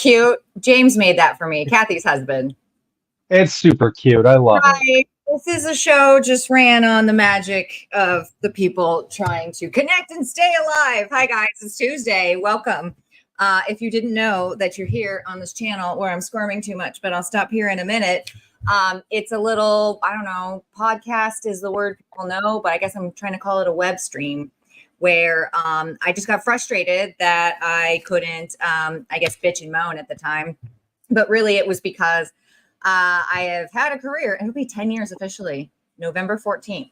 cute? James made that for me, Kathy's husband. It's super cute. I love it. This is a show just ran on the magic of the people trying to connect and stay alive. Hi, guys. It's Tuesday. Welcome. If you didn't know that you're here on this channel where I'm squirming too much, but I'll stop here in a minute. It's a little, I don't know, podcast is the word people know, but I guess I'm trying to call it a web stream where I just got frustrated that I couldn't, I guess, bitch and moan at the time. But really, it was because I have had a career. It'll be 10 years officially. November 14th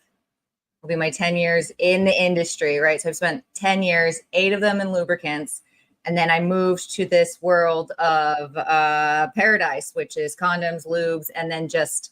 will be my 10 years in the industry, right? So I've spent 10 years, 8 of them in lubricants. And then I moved to this world of paradise, which is condoms, lubes, and then just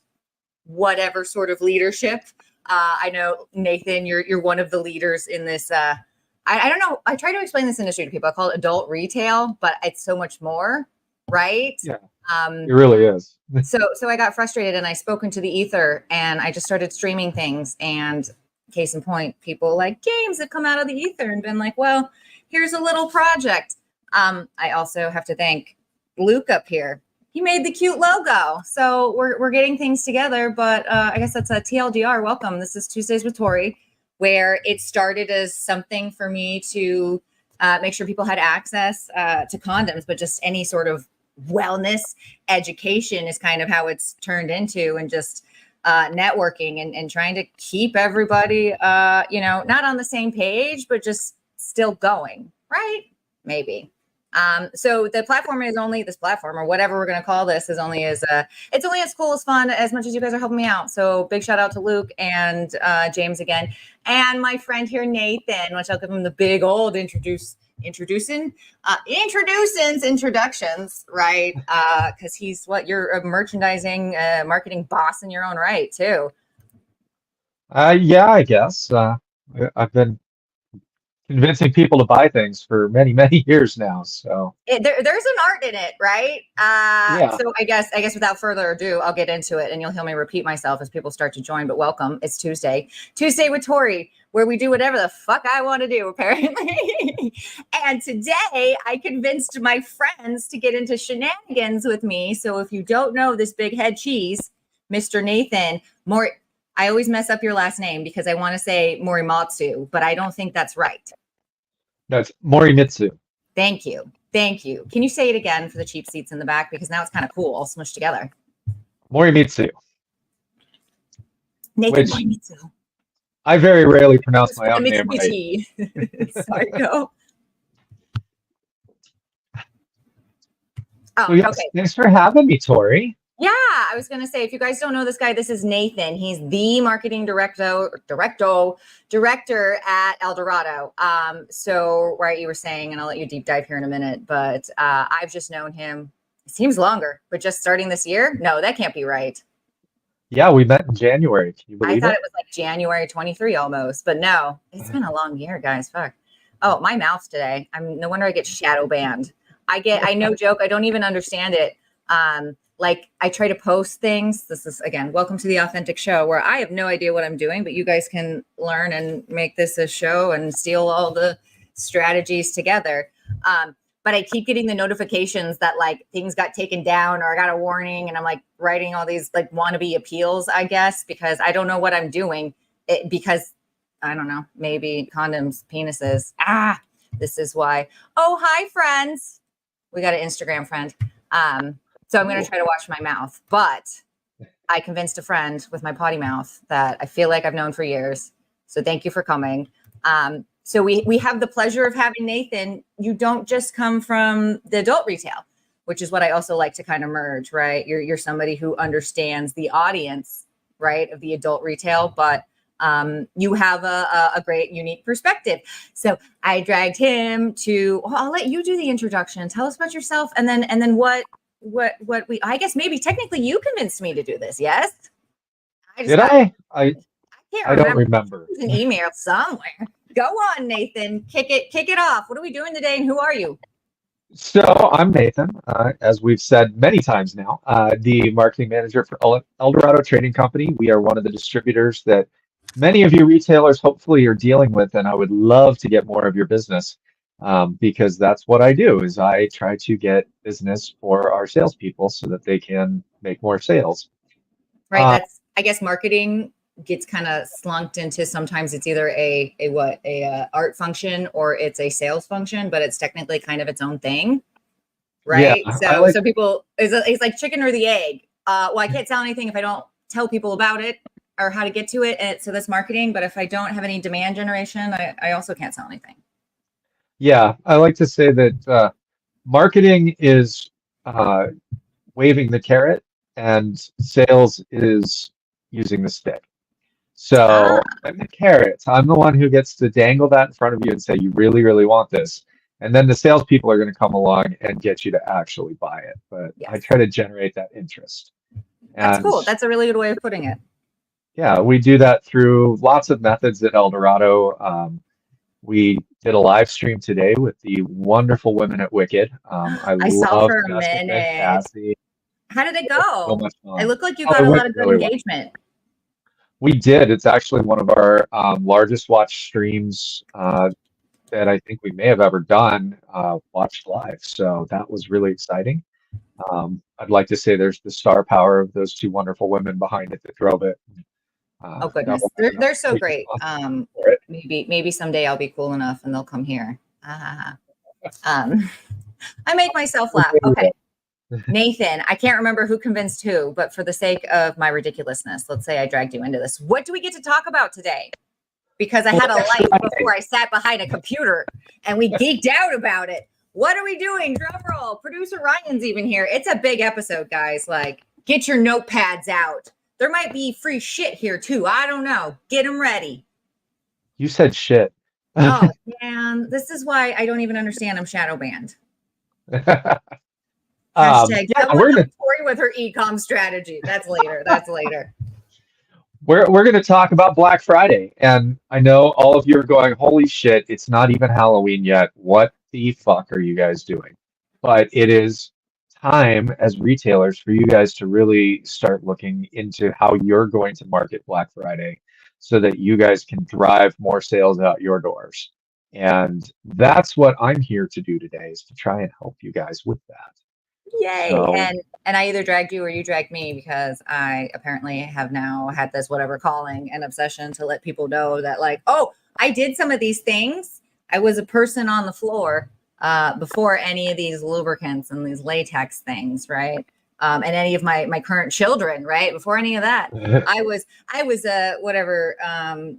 whatever sort of leadership. I know, Nathan, you're one of the leaders in this. I don't know. I try to explain this industry to people. I call it adult retail, but it's so much more, right? Yeah, it really is. So I got frustrated and I spoke into the ether and I just started streaming things. And case in point, people like James have come out of the ether and been like, well, here's a little project. I also have to thank Luke up here. He made the cute logo. So we're getting things together, but I guess that's a TLDR. Welcome. This is Tuesdays with Tori, where it started as something for me to make sure people had access to condoms, but just any sort of wellness education is kind of how it's turned into, and just networking and trying to keep everybody, not on the same page, but just still going, right? Maybe. So the platform is only this platform, or whatever we're going to call this, is only as it's only as cool, as fun, as much as you guys are helping me out. So big shout out to Luke and James again, and my friend here, Nathan, which I'll give him the big old introductions, right? Because he's you're a merchandising, marketing boss in your own right too. Yeah, I guess. I've been convincing people to buy things for many, many years now. So there's an art in it, right? Yeah. So I guess without further ado, I'll get into it, and you'll hear me repeat myself as people start to join. But welcome. It's Tuesday with Tori, where we do whatever the fuck I want to do, apparently. And today I convinced my friends to get into shenanigans with me. So if you don't know this big head cheese, Mr. Nathan I always mess up your last name because I want to say Morimitsu, but I don't think that's right. That's Morimitsu. Thank you. Can you say it again for the cheap seats in the back? Because now it's kind of cool, all smushed together. Morimitsu. Nathan Morimitsu. I very rarely pronounce my own name right. Sorry, go. So yes, okay. Thanks for having me, Tori. Yeah, I was going to say, if you guys don't know this guy, this is Nathan. He's the marketing director at Eldorado. So, right, you were saying, and I'll let you deep dive here in a minute, but I've just known him, it seems longer, but just starting this year? No, that can't be right. Yeah, we met in January. Can you believe I thought it was like January 23 almost, but no, it's been a long year, guys. Fuck. Oh, my mouth today. No wonder I get shadow banned. I no joke. I don't even understand it. Like I try to post things. This is, again, welcome to the authentic show, where I have no idea what I'm doing, but you guys can learn and make this a show and steal all the strategies together. But I keep getting the notifications that like things got taken down or I got a warning, and I'm like writing all these like wannabe appeals, I guess, because I don't know what I'm doing. Because I don't know, maybe condoms, penises. This is why. Oh, hi, friends. We got an Instagram friend. So I'm going to try to watch my mouth, but I convinced a friend with my potty mouth that I feel like I've known for years. So thank you for coming. So we have the pleasure of having Nathan. You don't just come from the adult retail, which is what I also like to kind of merge, right? You're somebody who understands the audience, right, of the adult retail, but you have a great, unique perspective. So I dragged him to, I'll let you do the introduction. Tell us about yourself. And then what I guess maybe technically you convinced me to do this. Yes. I don't remember. There's an email somewhere. Go on, Nathan. Kick it off. What are we doing today and who are you? So I'm Nathan, as we've said many times now, the marketing manager for Eldorado Trading Company. We are one of the distributors that many of you retailers hopefully are dealing with, and I would love to get more of your business. because that's what I do is I try to get business for our salespeople so that they can make more sales. Right. That's, I guess, marketing gets kind of slunked into, sometimes it's either a art function or it's a sales function, but it's technically kind of its own thing. Yeah, Right. I So like, so people, it's like chicken or the egg. Well, I can't sell anything if I don't tell people about it or how to get to it. And so that's marketing. But if I don't have any demand generation, I also can't sell anything. yeah, I like to say that marketing is uh, waving the carrot and sales is using the stick. Ah, So I'm the carrot. I'm the one who gets to dangle that in front of you and say, you really, really want this. And then the salespeople are going to come along and get you to actually buy it. But I yes. try to generate that interest. That's And cool. That's a really good way of putting it. yeah, we do that through lots of methods at Eldorado. We did a live stream today with the wonderful women at Wicked. I I saw love for a Jessica and minute. Cassie. How did it It was so go? much It fun. looked like you Oh, got it a went lot of good really well. engagement. We did. It's actually one of our largest watch streams that I think we may have ever done watched live. So that was really exciting. I'd like to say there's the star power of those two wonderful women behind it that drove it. Oh No, goodness, I don't they're so take great. responsibility for it. Maybe someday I'll be cool enough and they'll come here. Ah, um, I make myself laugh. Okay, Nathan, I can't remember who convinced who, but for the sake of my ridiculousness, let's say I dragged you into this. What do we get to talk about today? Because I had a Black life Friday. before I sat behind a computer and we geeked out about it. What are we doing? Drum roll. Producer Ryan's even here. It's a big episode, guys. Like, get your notepads out. There might be free shit here too. I don't know. Get them ready. You said shit. Oh man, this is why I don't even understand I'm shadow banned. Hashtag Yeah, someone help Tori with her e-com strategy. That's later. That's later. we're gonna talk about Black Friday, and I know all of you are going, "Holy shit! It's not even Halloween yet. What the fuck are you guys doing?" But it is time as retailers for you guys to really start looking into how you're going to market Black Friday, so that you guys can drive more sales out your doors. And that's what I'm here to do today, is to try and help you guys with that. Yay. So. And I either dragged you or you dragged me because I apparently have now had this whatever calling and obsession to let people know that, like, oh, I did some of these things. I was a person on the floor before any of these lubricants and these latex things, right? And any of my current children, right? Before any of that, I was a whatever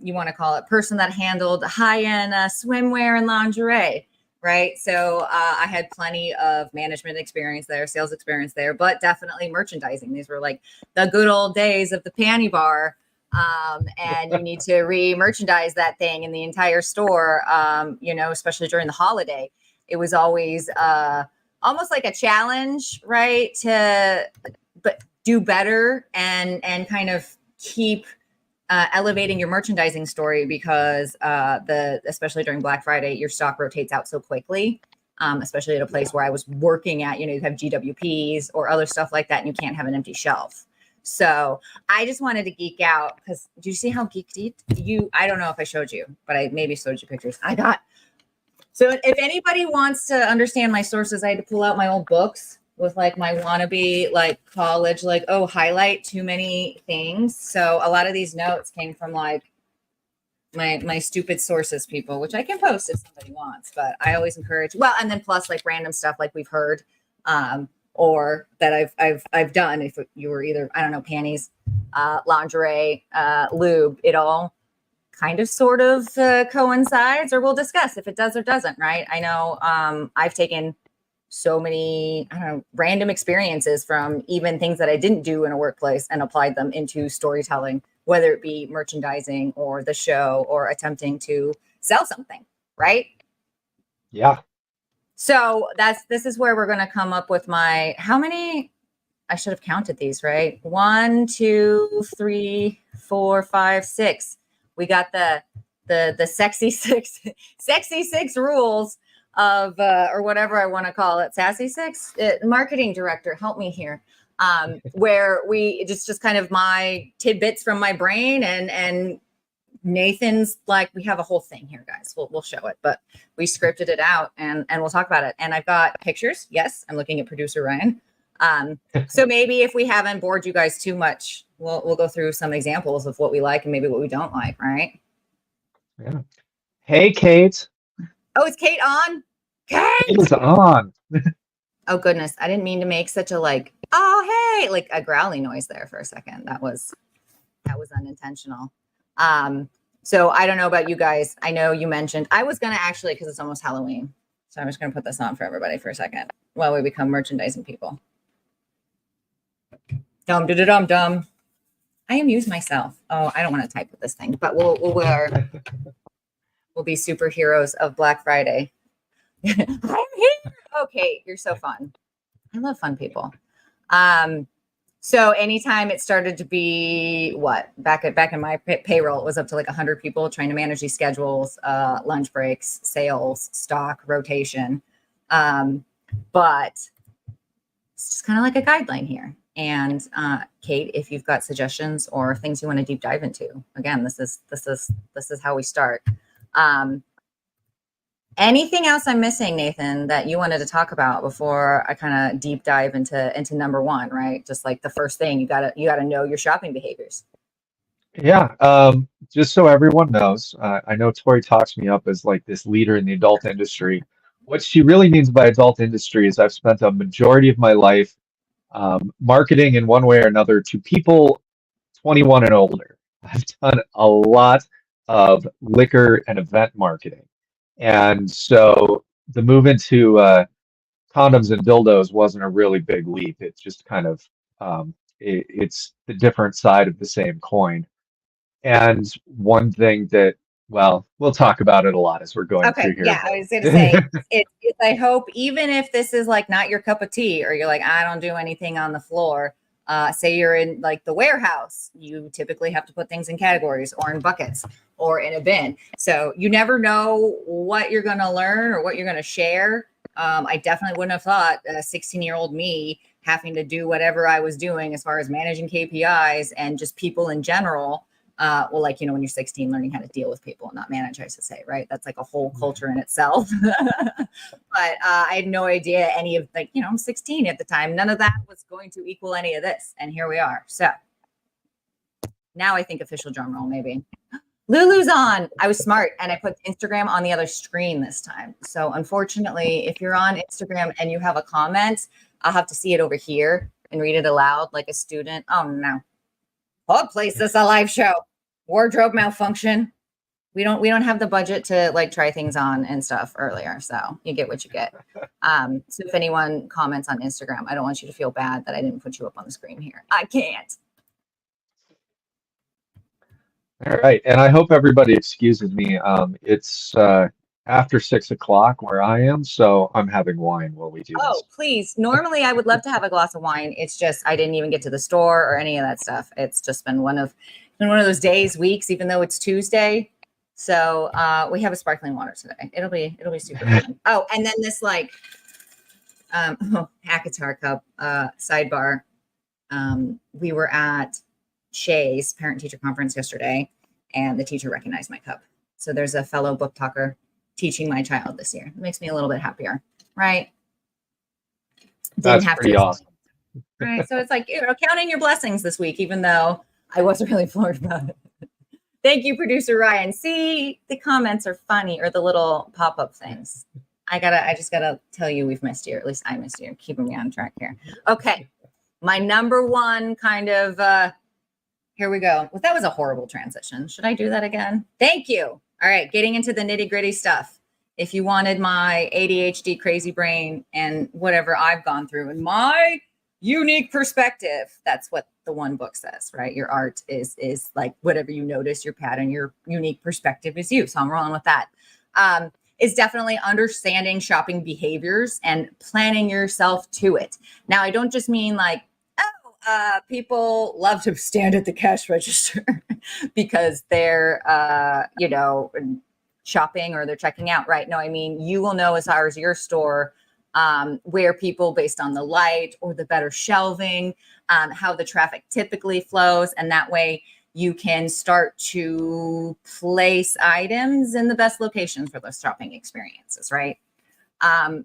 you want to call it, person that handled high end swimwear and lingerie. Right. So I had plenty of management experience there, sales experience there, but definitely merchandising. These were like the good old days of the panty bar. And you need to re-merchandise that thing in the entire store, especially during the holiday. It was always almost like a challenge, right? But do better and kind of keep elevating your merchandising story because especially during Black Friday, your stock rotates out so quickly. Especially at a place where I was working at, you have GWPs or other stuff like that, and you can't have an empty shelf. So I just wanted to geek out because do you see how geeked I don't know if I showed you, but I maybe showed you pictures. So if anybody wants to understand my sources, I had to pull out my old books with like my wannabe like college, like, oh, highlight too many things. So a lot of these notes came from like my stupid sources people, which I can post if somebody wants, but I always encourage, well, and then plus like random stuff like we've heard, or that I've done. If you were either, I don't know, panties, lingerie, lube, it all kind of sort of coincides, or we'll discuss if it does or doesn't, right? I know I've taken so many, I don't know, random experiences from even things that I didn't do in a workplace and applied them into storytelling, whether it be merchandising or the show or attempting to sell something, right? Yeah. So this is where we're going to come up with how many, I should have counted these, right? 1, 2, 3, 4, 5, 6. We got the sexy six rules of or whatever I want to call it, sassy six. Marketing director, help me here. Where we just kind of my tidbits from my brain and Nathan's like, we have a whole thing here, guys. We'll show it, but we scripted it out and we'll talk about it. And I've got pictures. Yes, I'm looking at producer Ryan. So maybe if we haven't bored you guys too much, we'll go through some examples of what we like and maybe what we don't like, right? Yeah. Hey, Kate. Oh, is Kate on? Kate! Kate's on. Oh goodness, I didn't mean to make such a like, oh hey, like a growly noise there for a second. That was unintentional. So I don't know about you guys. I know you mentioned I was gonna actually, because it's almost Halloween. So I'm just gonna put this on for everybody for a second while we become merchandising people. Dum dum dum dum. I amuse myself. Oh, I don't want to type with this thing, but we'll be superheroes of Black Friday. I'm here. Okay, you're so fun. I love fun people. So anytime it started to be back in my payroll, it was up to like 100 people trying to manage these schedules, lunch breaks, sales, stock, rotation. But it's just kind of like a guideline here. And Kate, if you've got suggestions or things you want to deep dive into, again, this is how we start. Anything else I'm missing, Nathan, that you wanted to talk about before I kind of deep dive into number one, right? Just like the first thing, you gotta know your shopping behaviors. Yeah. Just so everyone knows, I know Tori talks me up as like this leader in the adult industry. What she really means by adult industry is I've spent a majority of my life marketing in one way or another to people 21 and older. I've done a lot of liquor and event marketing. And so the move into condoms and dildos wasn't a really big leap. It's just kind of it's the different side of the same coin. And one thing that, well, we'll talk about it a lot as we're going through Okay, here. yeah, I was going to say, I hope even if this is like not your cup of tea, or you're like, I don't do anything on the floor. Say you're in like the warehouse, you typically have to put things in categories or in buckets or in a bin. So you never know what you're going to learn or what you're going to share. I definitely wouldn't have thought a 16-year-old me having to do whatever I was doing as far as managing KPIs and just people in general. Well, like, when you're 16, learning how to deal with people and not manage, I should say, right? That's like a whole culture in itself. But I had no idea any of I'm 16 at the time. None of that was going to equal any of this. And here we are. So now I think official drum roll, maybe. Lulu's on. I was smart and I put Instagram on the other screen this time. So unfortunately, if you're on Instagram and you have a comment, I'll have to see it over here and read it aloud like a student. Oh no. What place is a live show? Wardrobe malfunction. We don't have the budget to like try things on and stuff earlier. So you get what you get. So if anyone comments on Instagram, I don't want you to feel bad that I didn't put you up on the screen here. I can't. All right. And I hope everybody excuses me. It's after 6 o'clock where I am, so I'm having wine while we do this. Oh, please. Normally I would love to have a glass of wine. It's just I didn't even get to the store or any of that stuff. It's just been one of those days, weeks, even though it's Tuesday. So we have a sparkling water today. It'll be super fun. Oh, and then this Hackatar Cup sidebar. We were at Shay's parent-teacher conference yesterday, and the teacher recognized my cup. So there's a fellow book talker teaching my child this year. It makes me a little bit happier, right? That's pretty awesome. Right. So it's like, counting your blessings this week, even though I wasn't really floored about it. Thank you, producer Ryan. See, the comments are funny, or the little pop-up things. I just gotta tell you we've missed you, or at least I missed you, keeping me on track here. Okay. My number one kind of here we go. Well, that was a horrible transition. Should I do that again? Thank you. All right, getting into the nitty-gritty stuff. If you wanted my ADHD crazy brain and whatever I've gone through and my unique perspective, that's what the one book says, right? Your art is like whatever you notice, your pattern, your unique perspective is you. So I'm rolling with that. Is definitely understanding shopping behaviors and planning yourself to it. Now, I don't just mean like, people love to stand at the cash register because they're, shopping or they're checking out, right? No, I mean, you will know as far as your store, where people, based on the light or the better shelving, how the traffic typically flows. And that way you can start to place items in the best locations for those shopping experiences, right?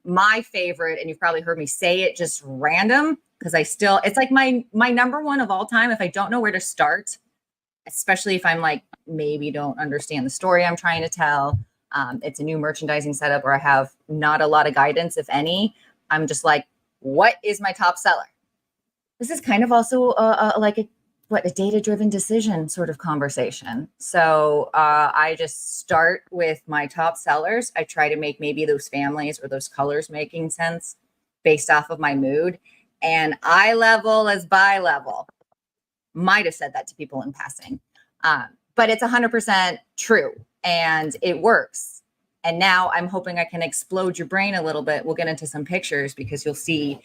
My favorite, and you've probably heard me say it just random, because it's like my number one of all time. If I don't know where to start, especially if I'm like, maybe don't understand the story I'm trying to tell. It's a new merchandising setup where I have not a lot of guidance, if any. I'm just like, what is my top seller? This is kind of also like a data-driven decision sort of conversation. So I just start with my top sellers. I try to make maybe those families or those colors making sense based off of my mood. And eye level as buy level. Might have said that to people in passing, but it's 100% true and it works. And now I'm hoping I can explode your brain a little bit. We'll get into some pictures because you'll see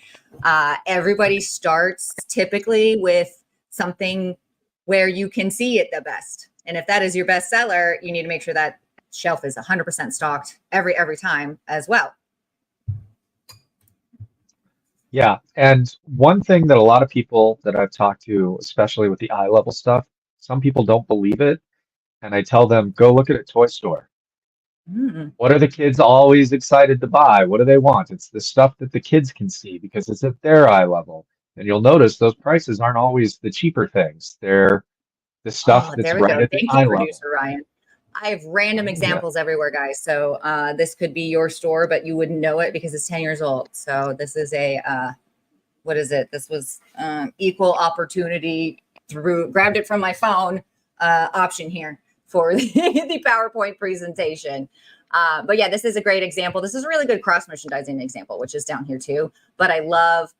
everybody starts typically with something where you can see it the best. And if that is your best seller, you need to make sure that shelf is 100% stocked every time as well. Yeah, and one thing that a lot of people that I've talked to, especially with the eye level stuff, some people don't believe it, and I tell them, go look at a toy store. What are the kids always excited to buy? What do they want? It's the stuff that the kids can see because it's at their eye level. And you'll notice those prices aren't always the cheaper things. They're the stuff Oh, that's there we right go. at the Thank you, eye level. producer Ryan. I have random Yeah. examples everywhere, guys. So this could be your store, but you wouldn't know it because it's 10 years old. So this is what is it? This was equal opportunity grabbed it from my phone option here for the PowerPoint presentation. But yeah, this is a great example. This is a really good cross merchandising example, which is down here too. But I love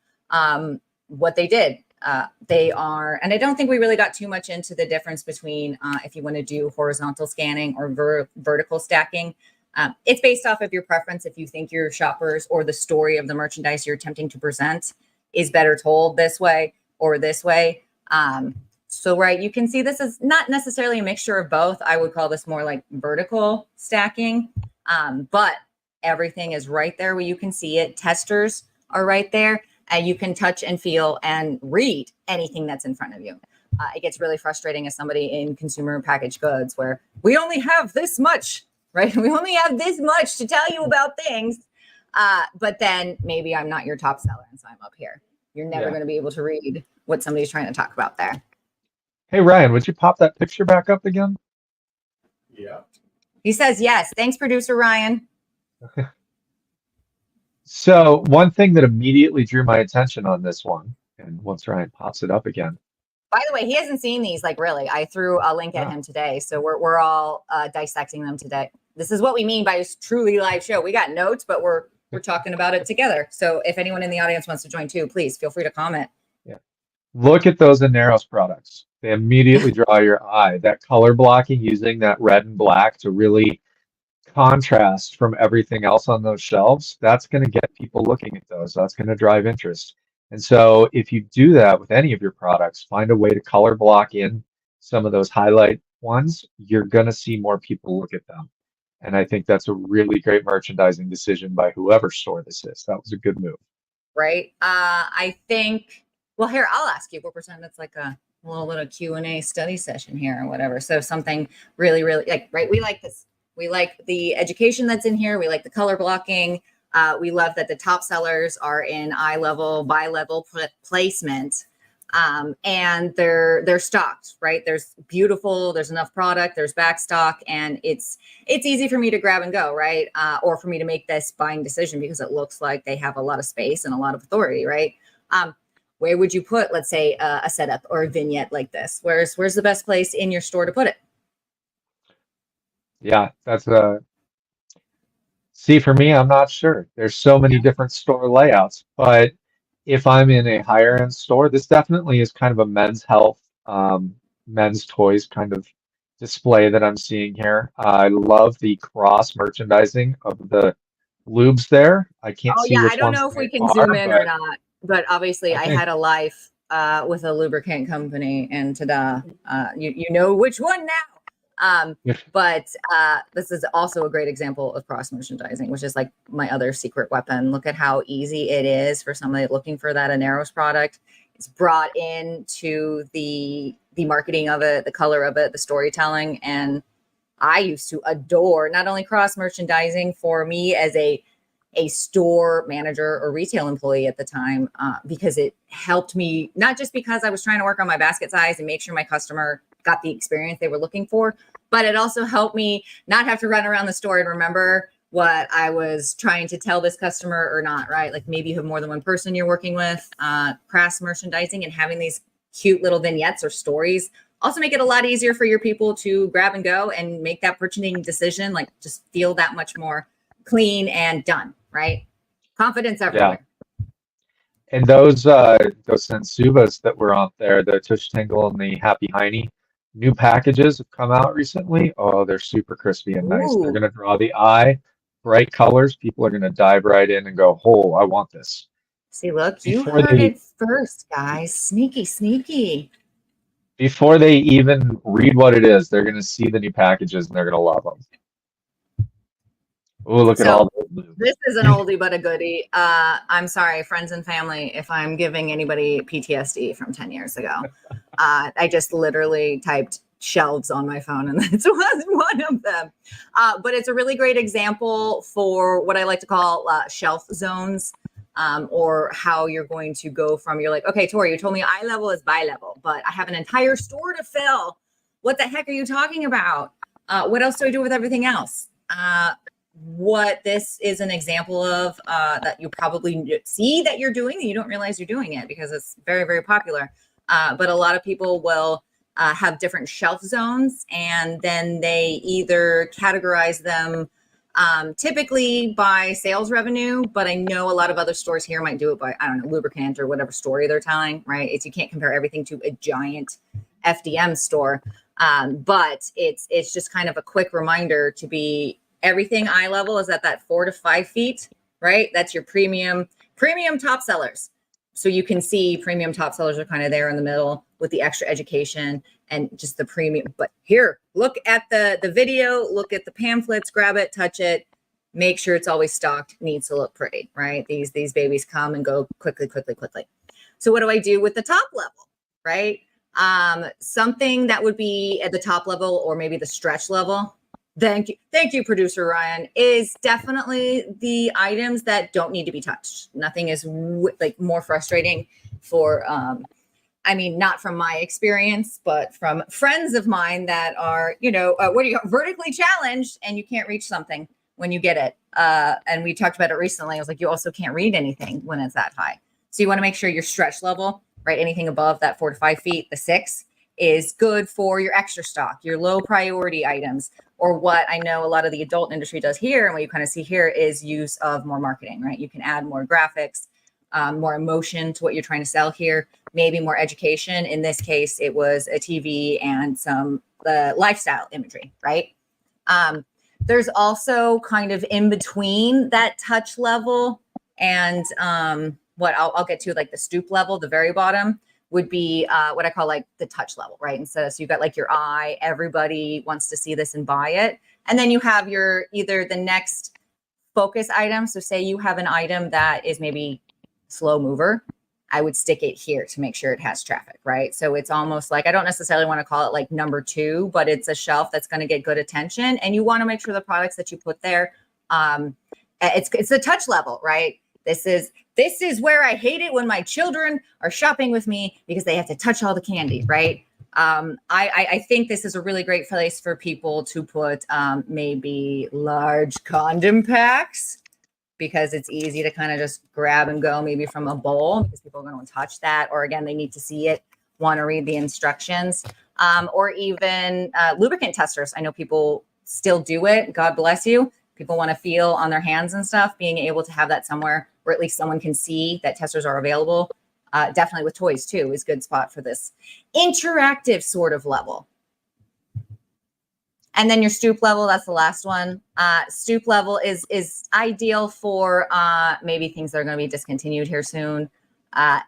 what they did. And I don't think we really got too much into the difference between if you want to do horizontal scanning or vertical stacking. It's based off of your preference. If you think your shoppers or the story of the merchandise you're attempting to present is better told this way or this way. So, right, you can see this is not necessarily a mixture of both. I would call this more like vertical stacking, but everything is right there where you can see it. Testers are right there, and you can touch and feel and read anything that's in front of you. It gets really frustrating as somebody in consumer packaged goods where we only have this much, right? We only have this much to tell you about things. But then maybe I'm not your top seller, and so I'm up here. You're never going to be able to read what somebody's trying to talk about there. Hey, Ryan, would you pop that picture back up again? Yeah. He says yes. Thanks, producer Ryan. So one thing that immediately drew my attention on this one, and once Ryan pops it up again. By the way, he hasn't seen these, like really. I threw a link at him today, so we're all dissecting them today. This is what we mean by a truly live show. We got notes, but we're talking about it together. So if anyone in the audience wants to join too, please feel free to comment. Yeah. Look at those Aneros products. They immediately draw your eye. That color blocking using that red and black to really contrast from everything else on those shelves, that's going to get people looking at those. That's going to drive interest. And so if you do that with any of your products, find a way to color block in some of those highlight ones, you're going to see more people look at them. And I think that's a really great merchandising decision by whoever store this is. That was a good move. Right. I think, well, here, I'll ask you. We'll pretend it's like a little bit of Q&A study session here or whatever. So something really, really like, right. We like this. We like the education that's in here. We like the color blocking. We love that the top sellers are in eye level, buy level placement. And they're stocked, right? There's enough product, there's back stock, and it's easy for me to grab and go, right? Or for me to make this buying decision because it looks like they have a lot of space and a lot of authority, right? Where would you put, let's say, a setup or a vignette like this? Where's the best place in your store to put it? Yeah, that's see, for me, I'm not sure. There's so many different store layouts, but if I'm in a higher end store, this definitely is kind of a men's health, men's toys kind of display that I'm seeing here. I love the cross merchandising of the lubes there. I can't see which I don't ones know if we they can zoom are, in or not, but obviously I had a life with a lubricant company, and ta-da, you know which one now. But this is also a great example of cross merchandising, which is like my other secret weapon. Look at how easy it is for somebody looking for that Aneros product. It's brought into the marketing of it, the color of it, the storytelling. And I used to adore not only cross merchandising for me as a store manager or retail employee at the time, because it helped me, not just because I was trying to work on my basket size and make sure my customer got the experience they were looking for, but it also helped me not have to run around the store and remember what I was trying to tell this customer or not, right? Like maybe you have more than one person you're working with. Cross merchandising and having these cute little vignettes or stories also make it a lot easier for your people to grab and go and make that purchasing decision, like just feel that much more clean and done, right? Confidence Yeah. everywhere. And those Sensubas that were out there, the Tush Tingle and the Happy Hiney, new packages have come out recently. Oh, they're super crispy and nice. They're Ooh, gonna draw the eye, bright colors. People are gonna dive right in and go, "Oh, I want this." see, look, you Before heard they it first, guys. Sneaky, sneaky. before they even read what it is, they're gonna see the new packages and they're gonna love them. Oh, look at So all those blue. this is an oldie but a goodie. I'm sorry, friends and family, if I'm giving anybody PTSD from 10 years ago. I just literally typed shelves on my phone and this was one of them. But it's a really great example for what I like to call shelf zones, or how you're going to go from, you're like, okay, Tori, you told me eye level is bi level, but I have an entire store to fill. What the heck are you talking about? What else do I do with everything else? What this is an example of, that you probably see that you're doing and you don't realize you're doing it because it's very, very popular. But a lot of people will have different shelf zones, and then they either categorize them typically by sales revenue, but I know a lot of other stores here might do it by, I don't know, lubricant or whatever story they're telling, right? It's, you can't compare everything to a giant FDM store. But it's just kind of a quick reminder to be, everything eye level is at that 4 to 5 feet, right? That's your premium top sellers. So you can see premium top sellers are kind of there in the middle with the extra education and just the premium. But here, look at the video, look at the pamphlets, grab it, touch it, make sure it's always stocked, needs to look pretty, right? These babies come and go quickly, quickly, quickly. So what do I do with the top level, right? Something that would be at the top level or maybe the stretch level. Thank you, producer Ryan, is definitely the items that don't need to be touched. Nothing is like more frustrating for, I mean, not from my experience, but from friends of mine that are, vertically challenged and you can't reach something when you get it. And we talked about it recently. I was like, you also can't read anything when it's that high. So you want to make sure your stretch level, right? Anything above that 4 to 5 feet, the 6 is good for your extra stock, your low priority items, or what I know a lot of the adult industry does here. And what you kind of see here is use of more marketing, right? You can add more graphics, more emotion to what you're trying to sell here, maybe more education. In this case, it was a TV and some lifestyle imagery, right? There's also kind of in between that touch level and what I'll get to, like the stoop level, the very bottom would be what I call like the touch level, right? And so you've got like your eye, everybody wants to see this and buy it. And then you have your either the next focus item. So say you have an item that is maybe slow mover, I would stick it here to make sure it has traffic, right? So it's almost like, I don't necessarily want to call it like number 2, but it's a shelf that's going to get good attention. And you want to make sure the products that you put there, it's the touch level, right? This is where I hate it when my children are shopping with me because they have to touch all the candy, right? I think this is a really great place for people to put maybe large condom packs, because it's easy to kind of just grab and go maybe from a bowl because people are going to touch that. Or again, they need to see it, want to read the instructions, or even lubricant testers. I know people still do it. God bless you. People want to feel on their hands and stuff. Being able to have that somewhere where at least someone can see that testers are available. Definitely with toys too is a good spot for this interactive sort of level. And then your stoop level, that's the last one. Stoop level is ideal for maybe things that are going to be discontinued here soon,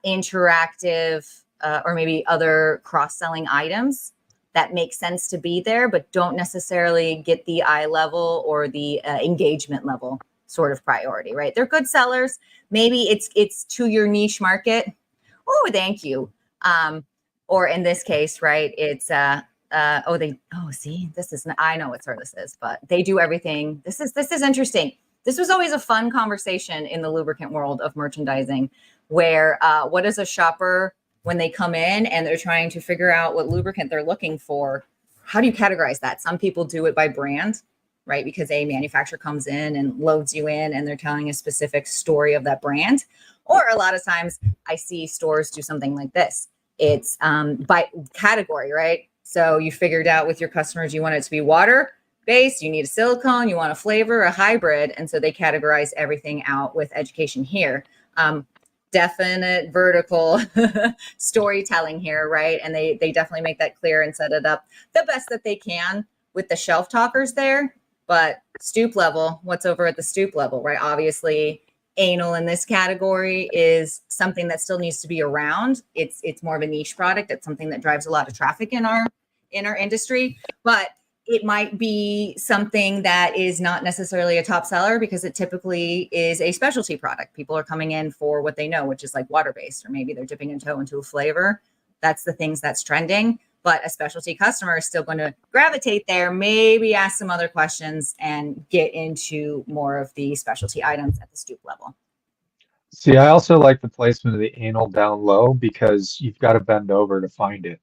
interactive, or maybe other cross-selling items that make sense to be there, but don't necessarily get the eye level or the engagement level sort of priority, right? They're good sellers. Maybe it's to your niche market, oh, thank you. Or in this case, right, it's see, this is I know what sort this is, but they do everything. This is interesting. This was always a fun conversation in the lubricant world of merchandising, where what is a shopper when they come in and they're trying to figure out what lubricant they're looking for? How do you categorize that? Some people do it by brand, right? Because a manufacturer comes in and loads you in and they're telling a specific story of that brand. Or a lot of times I see stores do something like this. It's by category, right? So you figured out with your customers, you want it to be water based, you need a silicone, you want a flavor, a hybrid. And so they categorize everything out with education here. Definite vertical storytelling here, right? And they definitely make that clear and set it up the best that they can with the shelf talkers there. But stoop level, what's over at the stoop level, right? Obviously, anal in this category is something that still needs to be around. It's more of a niche product. It's something that drives a lot of traffic in our industry, but it might be something that is not necessarily a top seller because it typically is a specialty product. People are coming in for what they know, which is like water-based, or maybe they're dipping a toe into a flavor. That's the things that's trending. But a specialty customer is still going to gravitate there, maybe ask some other questions and get into more of the specialty items at the stoop level. See, I also like the placement of the anal down low because you've got to bend over to find it.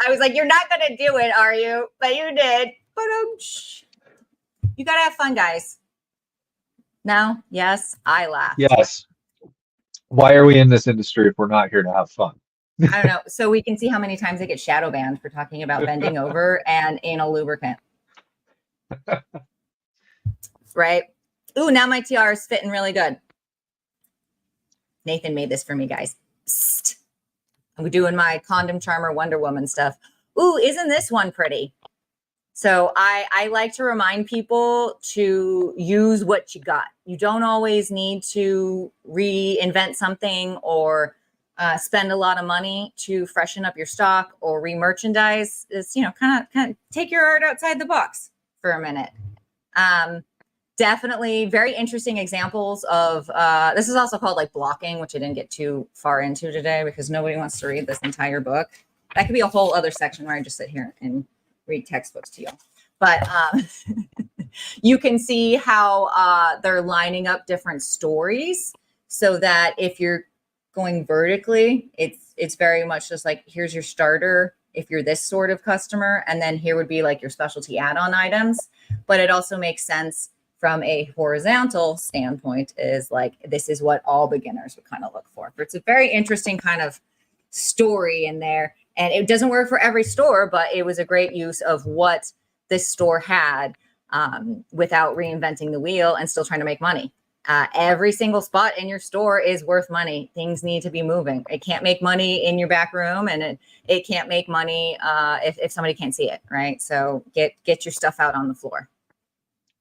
I was like, you're not going to do it, are you? But you did. But you got to have fun, guys. No? Yes? I laughed. Yes. Why are we in this industry if we're not here to have fun? I don't know. So we can see how many times I get shadow banned for talking about bending over and anal lubricant. Right? Ooh, now my tiara is fitting really good. Nathan made this for me, guys. Psst. I'm doing my condom charmer Wonder Woman stuff. Ooh, isn't this one pretty? So I like to remind people to use what you got. You don't always need to reinvent something or spend a lot of money to freshen up your stock or re-merchandise. Is, kind of take your art outside the box for a minute. Definitely very interesting examples of this is also called like blocking, which I didn't get too far into today because nobody wants to read this entire book. That could be a whole other section where I just sit here and read textbooks to you. But you can see how they're lining up different stories so that if you're going vertically, it's very much just like, here's your starter if you're this sort of customer, and then here would be like your specialty add-on items. But it also makes sense from a horizontal standpoint, is like, this is what all beginners would kind of look for. It's a very interesting kind of story in there, and it doesn't work for every store, but it was a great use of what this store had without reinventing the wheel and still trying to make money. Every single spot in your store is worth money. Things need to be moving. It can't make money in your back room, and it can't make money if somebody can't see it, right? So get your stuff out on the floor.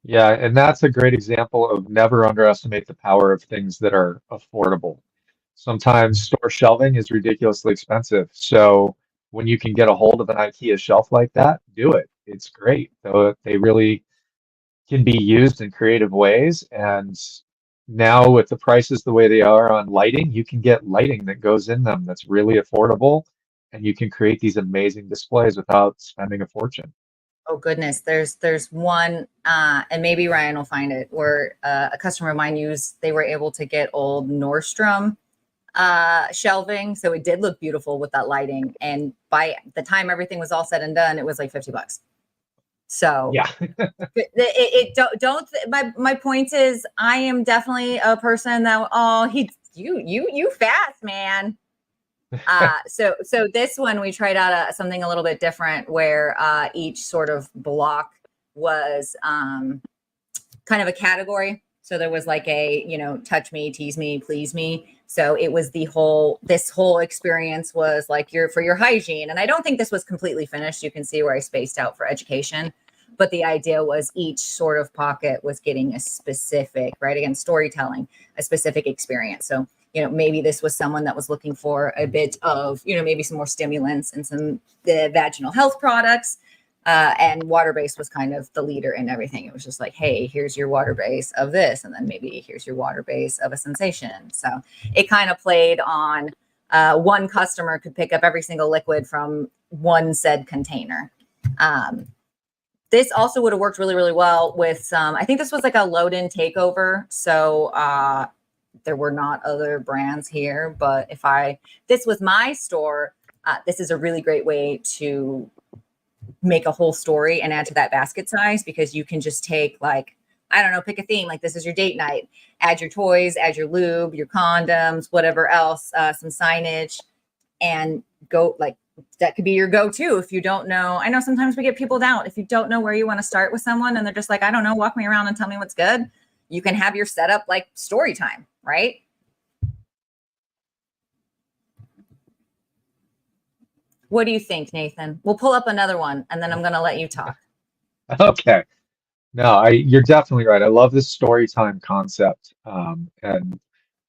Yeah, and that's a great example of never underestimate the power of things that are affordable. Sometimes store shelving is ridiculously expensive. So when you can get a hold of an IKEA shelf like that, do it. It's great. So they really can be used in creative ways. And now with the prices the way they are on lighting, you can get lighting that goes in them that's really affordable, and you can create these amazing displays without spending a fortune. Oh goodness, there's one, and maybe Ryan will find it, where a customer of mine they were able to get old Nordstrom shelving, so it did look beautiful with that lighting. And by the time everything was all said and done, it was like $50. So yeah, my point is, I am definitely a person that you fast, man. So this one we tried out something a little bit different, where each sort of block was kind of a category. So there was like a, touch me, tease me, please me. So it was this whole experience was like for your hygiene. And I don't think this was completely finished. You can see where I spaced out for education. But the idea was each sort of pocket was getting a specific, right? Again, storytelling, a specific experience. So, maybe this was someone that was looking for a bit of, maybe some more stimulants and the vaginal health products. And water base was kind of the leader in everything. It was just like, hey, here's your water base of this. And then maybe here's your water base of a sensation. So it kind of played on one customer could pick up every single liquid from one said container. This also would have worked really, really well with some, I think this was like a load in takeover. So there were not other brands here, but this was my store, this is a really great way to make a whole story and add to that basket size, because you can just take like, I don't know, pick a theme, like this is your date night, add your toys, add your lube, your condoms, whatever else, some signage, and go like, that could be your go-to if you don't know. I know sometimes we get people down. If you don't know where you want to start with someone and they're just like, I don't know, walk me around and tell me what's good. You can have your setup like story time, right? What do you think, Nathan? We'll pull up another one and then I'm going to let you talk. Okay. No, you're definitely right. I love this story time concept. And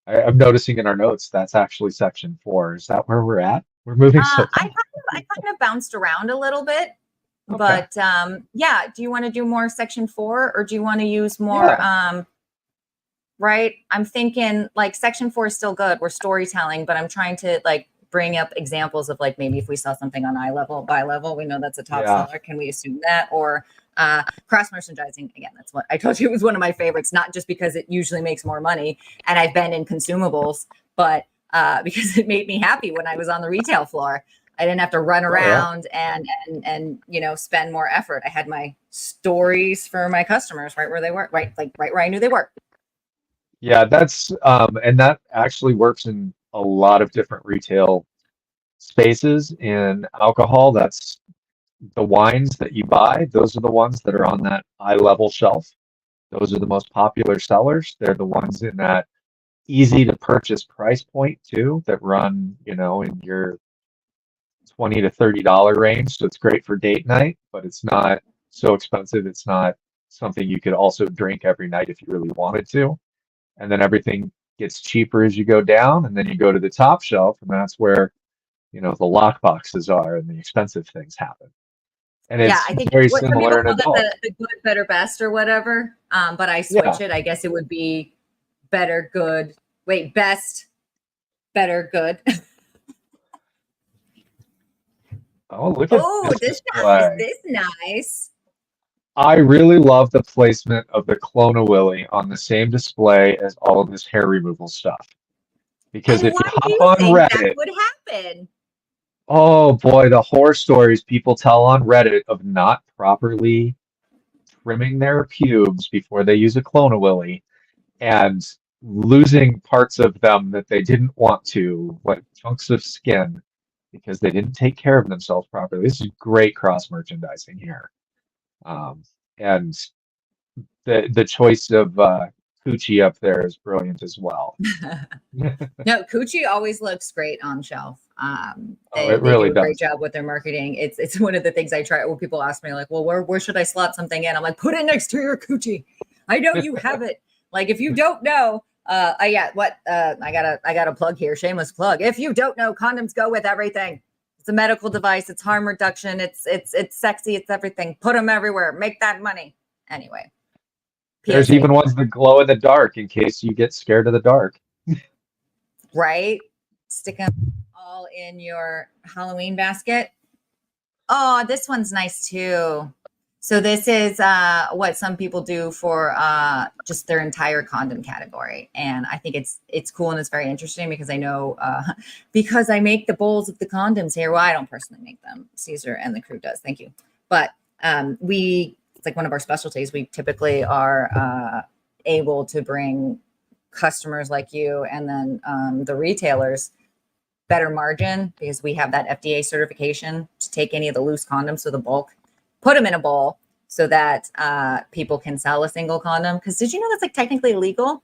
I'm noticing in our notes that's actually section 4. Is that where we're at? We're moving so fast. I kind of bounced around a little bit, Okay. but yeah. Do you want to do more section 4, or do you want to use more? Right. I'm thinking like section 4 is still good. We're storytelling, but I'm trying to like bring up examples of like, maybe if we sell something on eye level, buy level, we know that's a top seller. Can we assume that? Or cross merchandising, again, that's what I told you, it was one of my favorites, not just because it usually makes more money and I've been in consumables, but because it made me happy when I was on the retail floor. I didn't have to run around and you know, spend more effort. I had my stories for my customers right where they were, right where I knew they were. Yeah, that's and that actually works in a lot of different retail spaces. In alcohol, that's the wines that you buy. Those are the ones that are on that eye level shelf. Those are the most popular sellers. They're the ones in that easy to purchase price point too, that run, you know, in your $20 to $30 range. So it's great for date night, but it's not so expensive. It's not something you could also drink every night if you really wanted to. And then everything gets cheaper as you go down, and then you go to the top shelf, and that's where, you know, the lock boxes are and the expensive things happen. And it's I think very what some people similar in call adult. that the good, better, best, or whatever. But I switch it. I guess it would be better, good. Wait, best, better, good. Oh, look at this display. is nice. I really love the placement of the Clone-A-Willy on the same display as all of this hair removal stuff. Because And if you why do hop you on think that Reddit, would happen? oh boy, the horror stories people tell on Reddit of not properly trimming their pubes before they use a Clone-A-Willy and losing parts of them that they didn't want to, like chunks of skin, because they didn't take care of themselves properly. This is great cross merchandising here. And the choice of Coochie up there is brilliant as well. No, Coochie always looks great on shelf. It They really do a great does. job with their marketing. It's one of the things I try when people ask me like, well, where should I slot something in? I'm like, put it next to your Coochie. I know you have it. Like if you don't know, I got a plug here, shameless plug. If you don't know, condoms go with everything. It's a medical device. It's harm reduction. It's sexy. It's everything. Put them everywhere. Make that money. Anyway. There's PSA. even ones that glow in the dark in case you get scared of the dark. Right? Stick them all in your Halloween basket. Oh, this one's nice too. So this is what some people do for just their entire condom category. And I think it's cool and it's very interesting because I know because I make the bowls of the condoms here. Well, I don't personally make them. Caesar and the crew does. Thank you. But it's like one of our specialties. We typically are able to bring customers like you and then the retailers better margin because we have that FDA certification to take any of the loose condoms, so the bulk, put them in a bowl so that people can sell a single condom. Because did you know that's like technically illegal?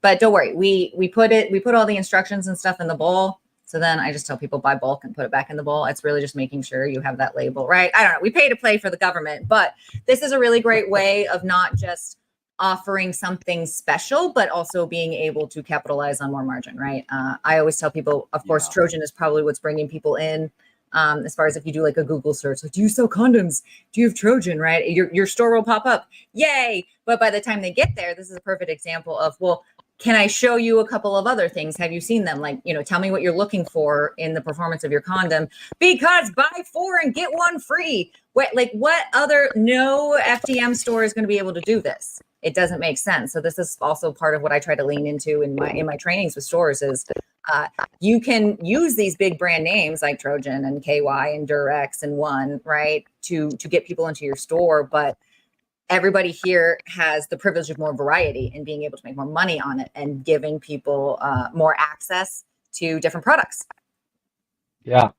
But don't worry, we put all the instructions and stuff in the bowl. So then I just tell people buy bulk and put it back in the bowl. It's really just making sure you have that label, right? I don't know. We pay to play for the government, but this is a really great way of not just offering something special, but also being able to capitalize on more margin, right? I always tell people, of course, Trojan is probably what's bringing people in. As far as if you do like a Google search, like, do you sell condoms? Do you have Trojan, right? Your store will pop up. Yay. But by the time they get there, this is a perfect example of, well, can I show you a couple of other things? Have you seen them? Like, tell me what you're looking for in the performance of your condom, because buy 4 and get 1 free. What other, no FDM store is going to be able to do this. It doesn't make sense. So this is also part of what I try to lean into in my trainings with stores is you can use these big brand names like Trojan and KY and Durex and One, right, to get people into your store. But everybody here has the privilege of more variety and being able to make more money on it and giving people more access to different products. Yeah.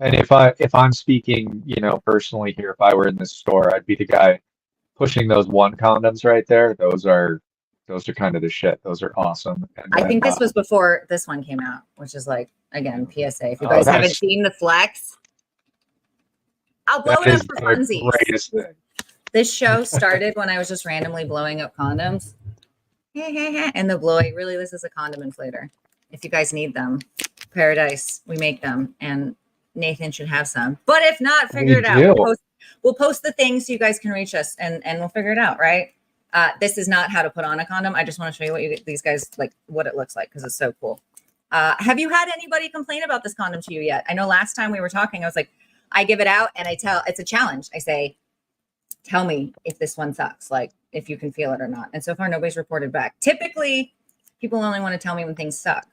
And if I'm speaking, personally here, if I were in this store, I'd be the guy pushing those One condoms right there. Those are kind of the shit. Those are awesome. And I then, think this was before this one came out, which is like, again, PSA. If you guys that's- haven't seen the flex, I'll blow that it is up for the funsies. greatest thing. This show started when I was just randomly blowing up condoms. And the blowy, really, this is a condom inflator. If you guys need them, Paradise, we make them, and Nathan should have some. But if not, figure it out. We'll post the things so you guys can reach us, and we'll figure it out, right? This is not how to put on a condom. I just want to show you what these guys, like, what it looks like, because it's so cool. Have you had anybody complain about this condom to you yet? I know last time we were talking, I was like, I give it out, and it's a challenge. I say, tell me if this one sucks, like if you can feel it or not. And so far, nobody's reported back. Typically, people only want to tell me when things suck.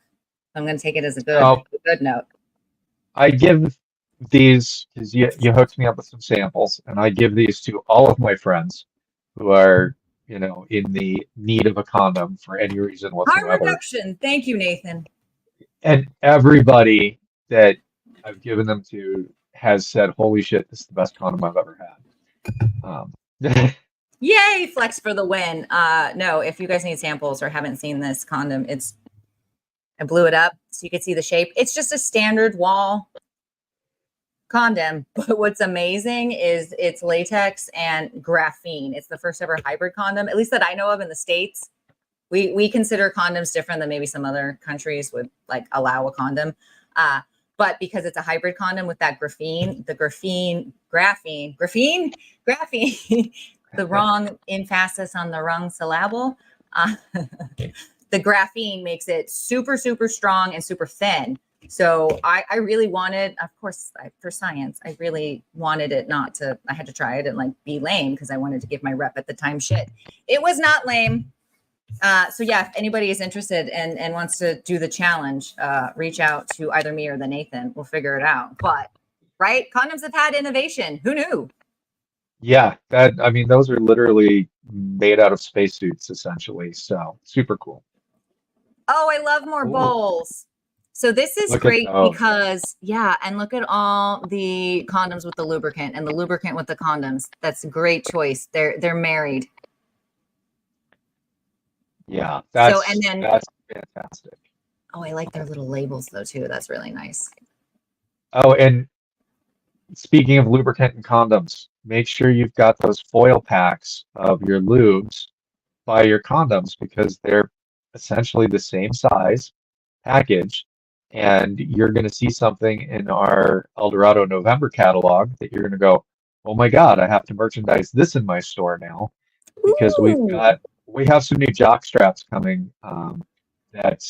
I'm going to take it as a good note. I give these, because you hooked me up with some samples, and I give these to all of my friends who are, in the need of a condom for any reason whatsoever. Harm reduction. Thank you, Nathan. And everybody that I've given them to has said, holy shit, this is the best condom I've ever had. Yay, flex for the win. No, if you guys need samples or haven't seen this condom, I blew it up so you could see the shape. It's just a standard wall condom, but what's amazing is it's latex and graphene. It's the first ever hybrid condom, at least that I know of in the States. We consider condoms different than maybe some other countries would like allow a condom. But because it's a hybrid condom with that graphene, the wrong emphasis on the wrong syllable. The graphene makes it super, super strong and super thin. So I really wanted, of course, for science, I really wanted it I had to try it and like be lame because I wanted to give my rep at the time shit. It was not lame. So yeah, if anybody is interested and wants to do the challenge, reach out to either me or the Nathan. We'll figure it out. But right, condoms have had innovation. Who knew? Yeah, those are literally made out of spacesuits essentially. So super cool. Oh, I love more bowls. So this is great because and look at all the condoms with the lubricant and the lubricant with the condoms. That's a great choice. They're married. Yeah, that's fantastic. Oh, I like their little labels though too. That's really nice. Oh, and speaking of lubricant and condoms, make sure you've got those foil packs of your lubes by your condoms because they're essentially the same size package. And you're going to see something in our El Dorado November catalog that you're going to go, oh my God, I have to merchandise this in my store now because we have some new jock straps coming that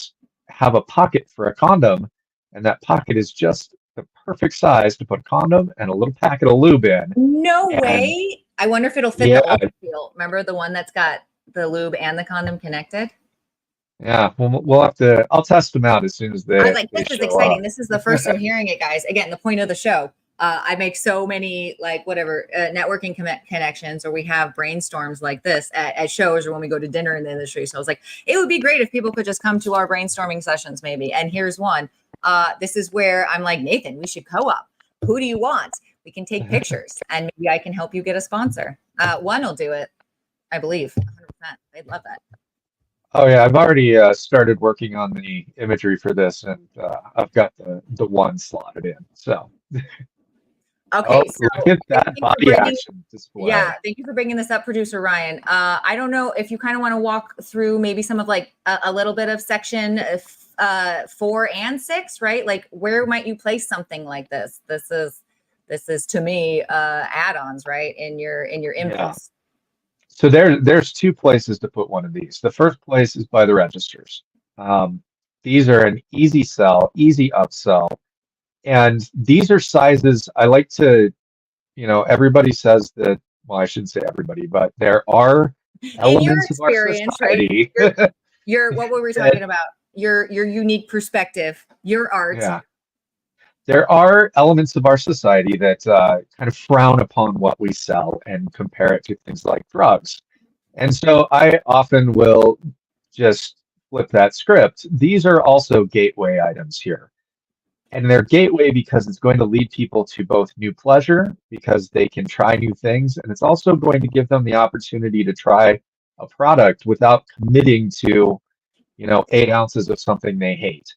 have a pocket for a condom, and that pocket is just the perfect size to put a condom and a little packet of lube in. No way. I wonder if it'll fit the old feel. Remember the one that's got the lube and the condom connected? Yeah, we'll have to. I'll test them out as soon as they. I was like, this is exciting. Up. This is the first I'm hearing it, guys. Again, the point of the show. I make so many networking connections, or we have brainstorms like this at shows, or when we go to dinner in the industry. So I was like, it would be great if people could just come to our brainstorming sessions, maybe. And here's one. This is where I'm like, Nathan, we should co-op. Who do you want? We can take pictures, and maybe I can help you get a sponsor. One will do it, I believe, 100%. They'd love that. Oh yeah, I've already started working on the imagery for this, and I've got the one slotted in. So. Okay, so look at that body action display. Yeah, thank you for bringing this up, producer Ryan. I don't know if you kind of want to walk through maybe some of like a little bit of section 4 and 6, right? Like where might you place something like this? This is to me add-ons, right? In your impulse. So there's two places to put one of these. The first place is by the registers. Um, these are an easy sell, easy upsell, and these are sizes I like to, everybody says that, well, I shouldn't say everybody, but there are In your elements of our experience, right? society Your what were we that, talking about? Your unique perspective, your art. yeah, there are elements of our society that kind of frown upon what we sell and compare it to things like drugs. And so I often will just flip that script. These are also gateway items here. And they're gateway because it's going to lead people to both new pleasure, because they can try new things, and it's also going to give them the opportunity to try a product without committing to, 8 ounces of something they hate.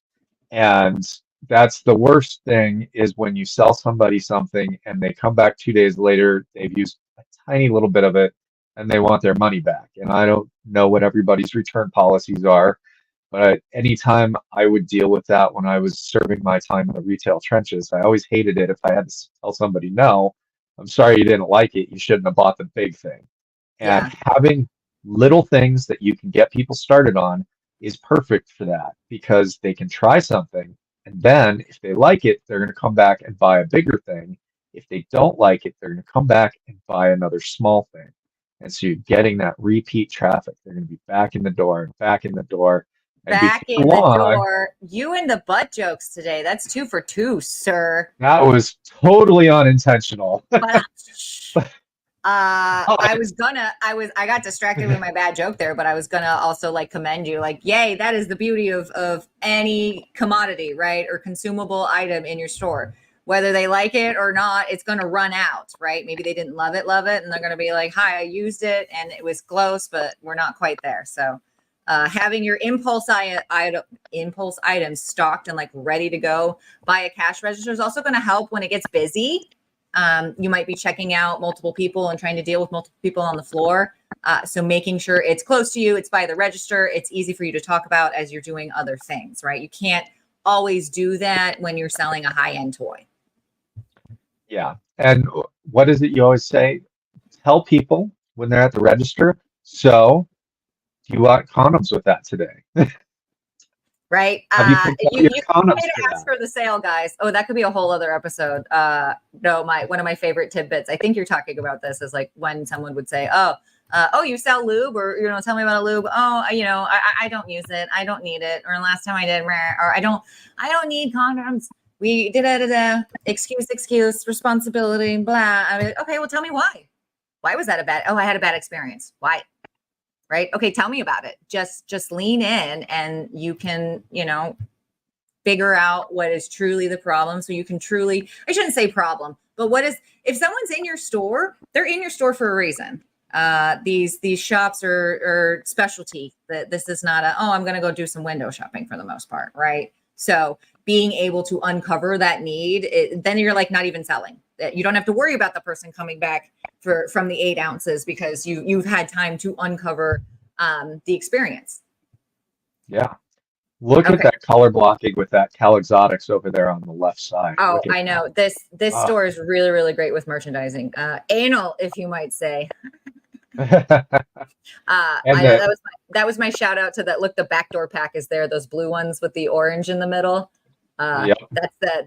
And that's the worst thing, is when you sell somebody something and they come back 2 days later, they've used a tiny little bit of it and they want their money back. And I don't know what everybody's return policies are, but anytime I would deal with that when I was serving my time in the retail trenches, I always hated it if I had to tell somebody, no, I'm sorry you didn't like it. You shouldn't have bought the big thing. And Yeah. having little things that you can get people started on is perfect for that, because they can try something, and then if they like it, they're going to come back and buy a bigger thing. If they don't like it, they're going to come back and buy another small thing. And so you're getting that repeat traffic. They're going to be back in the door and back in the door. And Back before in the long, door. You and the butt jokes today. That's 2 for 2, sir. that was totally unintentional. But But I got distracted with my bad joke there, but I was gonna also like commend you. Like, yay, that is the beauty of any commodity, right? Or consumable item in your store. Whether they like it or not, it's gonna run out, right? Maybe they didn't love it, and they're gonna be like, hi, I used it and it was close, but we're not quite there. So having your impulse items stocked and like ready to go by a cash register is also going to help when it gets busy. You might be checking out multiple people and trying to deal with multiple people on the floor. So making sure it's close to you, it's by the register, it's easy for you to talk about as you're doing other things, right? You can't always do that when you're selling a high-end toy. yeah. And what is it you always say? Tell people when they're at the register. So, do you want condoms with that today? Right. Have you picked out You your pay condoms to for ask that? for the sale, guys. Oh, that could be a whole other episode. No, one of my favorite tidbits. I think you're talking about this is like when someone would say, "Oh, you sell lube," or tell me about a lube. Oh, I don't use it. I don't need it. Or last time I did, or I don't need condoms. We did it. Excuse, responsibility, blah. I mean, okay, well, tell me why. Why was that a bad? Oh, I had a bad experience. Why? Right? Okay, tell me about it. Just lean in, and you can, figure out what is truly the problem. So you can truly, I shouldn't say problem, but if someone's in your store, they're in your store for a reason. These shops are specialty. That this is not I'm going to go do some window shopping for the most part, right? So being able to uncover that need, then you're like not even selling. You don't have to worry about the person coming back from the 8 ounces because you've had time to uncover the experience. Yeah. Look at Okay. that color blocking with that Cal Exotics over there on the left side. Oh, Look at I know. that. This Ah. store is really, really great with merchandising. Anal, if you might say. And I know the, that was my shout out to that. Look, the backdoor pack is there. Those blue ones with the orange in the middle. yep.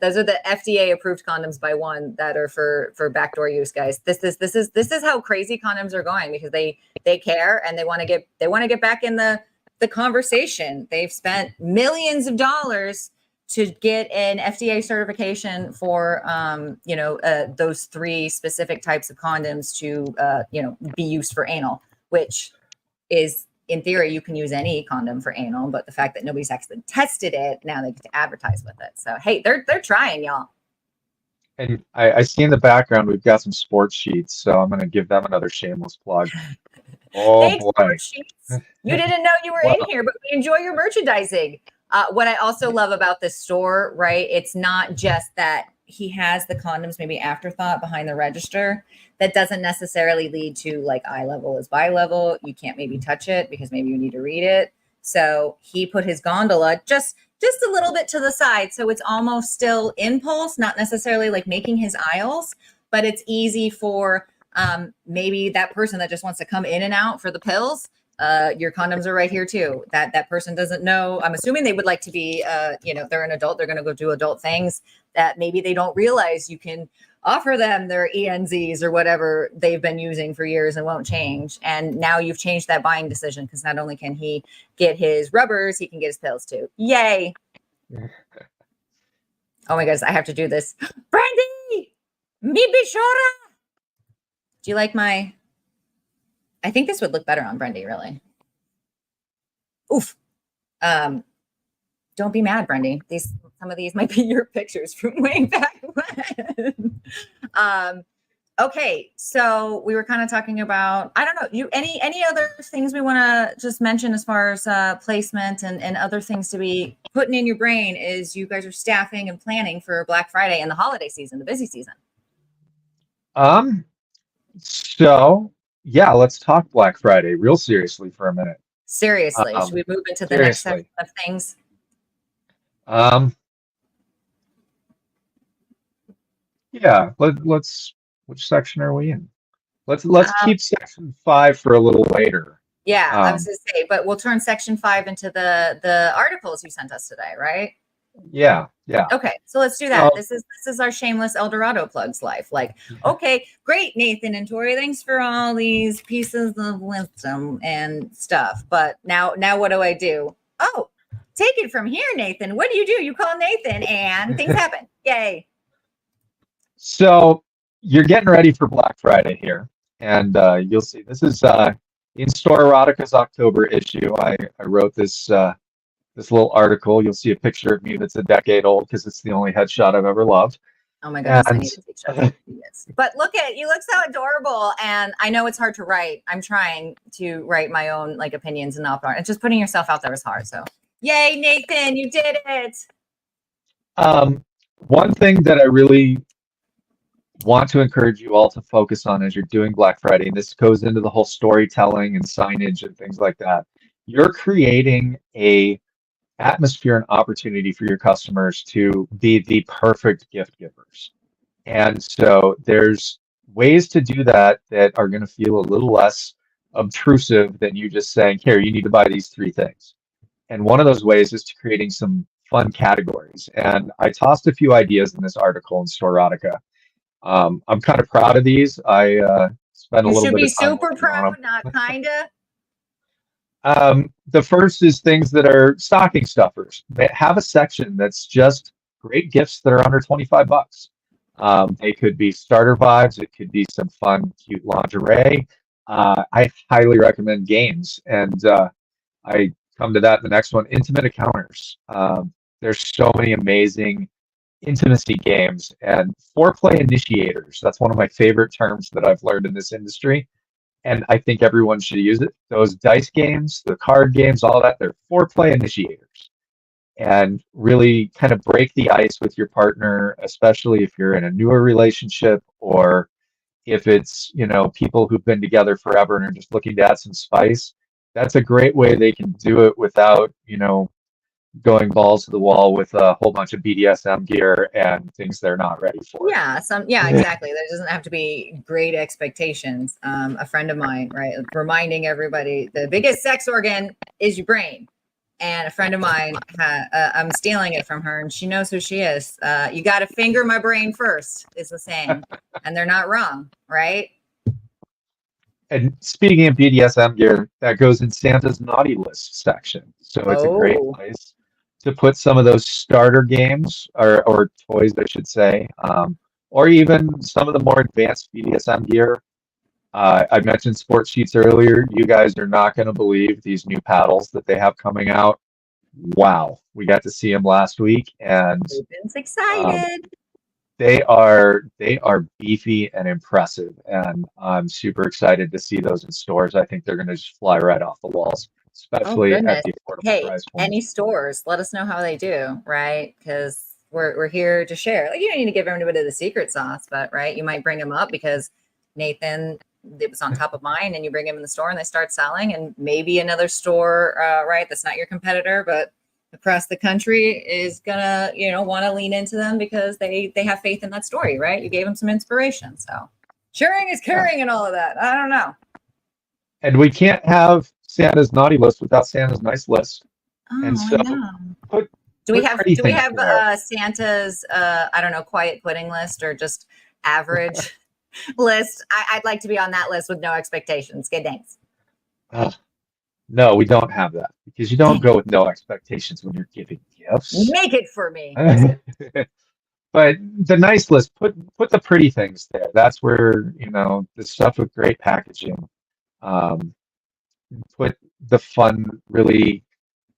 Those are the FDA approved condoms by one that are for backdoor use, guys. This is how crazy condoms are going because they care and they want to get back in the conversation. They've spent millions of dollars to get an FDA certification for those 3 specific types of condoms to be used for anal, which is in theory you can use any condom for anal, but the fact that nobody's actually tested it, now they get to advertise with it. So hey, they're trying, y'all. And I see in the background we've got some sports sheets, so I'm going to give them another shameless plug. Oh Thanks, boy. Sheets. You didn't know you were in here, but we enjoy your merchandising. What I also love about this store, right? It's not just that he has the condoms maybe afterthought behind the register. That doesn't necessarily lead to like eye level is bi level. You can't maybe touch it because maybe you need to read it. So he put his gondola just a little bit to the side. So it's almost still impulse, not necessarily like making his aisles, but it's easy for Maybe that person that just wants to come in and out for the pills, your condoms are right here too. That person doesn't know. I'm assuming they would like to be, they're an adult. They're going to go do adult things that maybe they don't realize you can offer them their ENZs or whatever they've been using for years and won't change. And now you've changed that buying decision because not only can he get his rubbers, he can get his pills too. Yay. Oh my goodness, I have to do this. Brandy, mi bishora. Do you like my... I think this would look better on Brendy, really. Oof. Don't be mad, Brendy. Some of these might be your pictures from way back when. Okay, so we were kind of talking about, I don't know, any other things we want to just mention as far as placement and other things to be putting in your brain as you guys are staffing and planning for Black Friday and the holiday season, the busy season. So yeah, let's talk Black Friday real seriously for a minute. Seriously, should we move into the next section of things? Yeah, let's. Which section are we in? Let's keep section 5 for a little later. Yeah, I was gonna say, but we'll turn section 5 into the articles you sent us today, right? Yeah. Okay, so let's do that. This is our shameless El Dorado plugs life. Like, okay, great, Nathan and Tori, thanks for all these pieces of wisdom and stuff. But now what do I do? Oh, take it from here, Nathan. What do? You call Nathan and things happen. Yay. So you're getting ready for Black Friday here, and you'll see this is in Store Erotica's October issue. I wrote this little article. You'll see a picture of me that's a decade old because it's the only headshot I've ever loved. Oh my goodness, I need to take shots. But look you look so adorable, and I know it's hard to write. I'm trying to write my own opinions and art. And just putting yourself out there is hard. So yay, Nathan, you did it. One thing that I really want to encourage you all to focus on as you're doing Black Friday, and this goes into the whole storytelling and signage and things like that. You're creating a atmosphere and opportunity for your customers to be the perfect gift givers. And so there's ways to do that are going to feel a little less obtrusive than you just saying, here, you need to buy these 3 things. And one of those ways is to creating some fun categories. And I tossed a few ideas in this article in Storerotica. I'm kind of proud of these. I spent a little bit of time. You should be super proud, not kinda. The first is things that are stocking stuffers. They have a section that's just great gifts that are under $25. They could be starter vibes. It could be some fun, cute lingerie. I highly recommend games, and I come to that in the next one. Intimate encounters. There's so many amazing intimacy games and foreplay initiators. That's one of my favorite terms that I've learned in this industry. And I think everyone should use it. Those dice games, the card games, all that, they're foreplay initiators. And really kind of break the ice with your partner, especially if you're in a newer relationship or if it's, people who've been together forever and are just looking to add some spice. That's a great way they can do it without, going balls to the wall with a whole bunch of BDSM gear and things they're not ready for. Yeah, exactly. There doesn't have to be great expectations. A friend of mine, right, reminding everybody the biggest sex organ is your brain. And a friend of mine, I'm stealing it from her, and she knows who she is. You got to finger my brain first, is the saying, and they're not wrong, right? And speaking of BDSM gear, that goes in Santa's naughty list section. So it's a great place to put some of those starter games or toys, I should say, or even some of the more advanced BDSM gear. I mentioned sports sheets earlier. You guys are not going to believe these new paddles that they have coming out. Wow, we got to see them last week, and Ruben's excited. They are beefy and impressive, and I'm super excited to see those in stores. I think they're going to just fly right off the walls, especially at the affordable price point. Any stores, let us know how they do, right? Because we're here to share. You don't need to give everybody the secret sauce, but right, you might bring them up because Nathan, it was on top of mind, and you bring them in the store and they start selling, and maybe another store, right, that's not your competitor, but across the country is gonna, want to lean into them because they have faith in that story, right? You gave them some inspiration. So Sharing is caring and all of that. I don't know. And we can't have Santa's naughty list without Santa's nice list. And Oh, I so know. put Do we put have pretty things there. Santa's I don't know, quiet pudding list or just average list? I'd like to be on that list with no expectations. Good, thanks. Ugh, no, we don't have that because you don't Dang, go with no expectations when you're giving gifts. make it for me. But the nice list, put the pretty things there. That's where, the stuff with great packaging. Um, put the fun, really,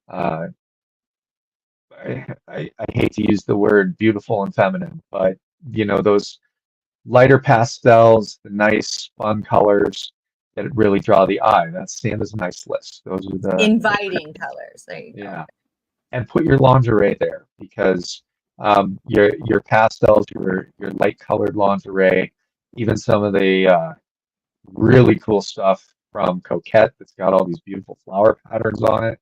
uh, I hate to use the word beautiful and feminine, but those lighter pastels, the nice fun colors that really draw the eye. That's Santa's nice list. Those are the Inviting colors. There you go. yeah. And put your lingerie there because your pastels, your light colored lingerie, even some of the really cool stuff from Coquette that's got all these beautiful flower patterns on it.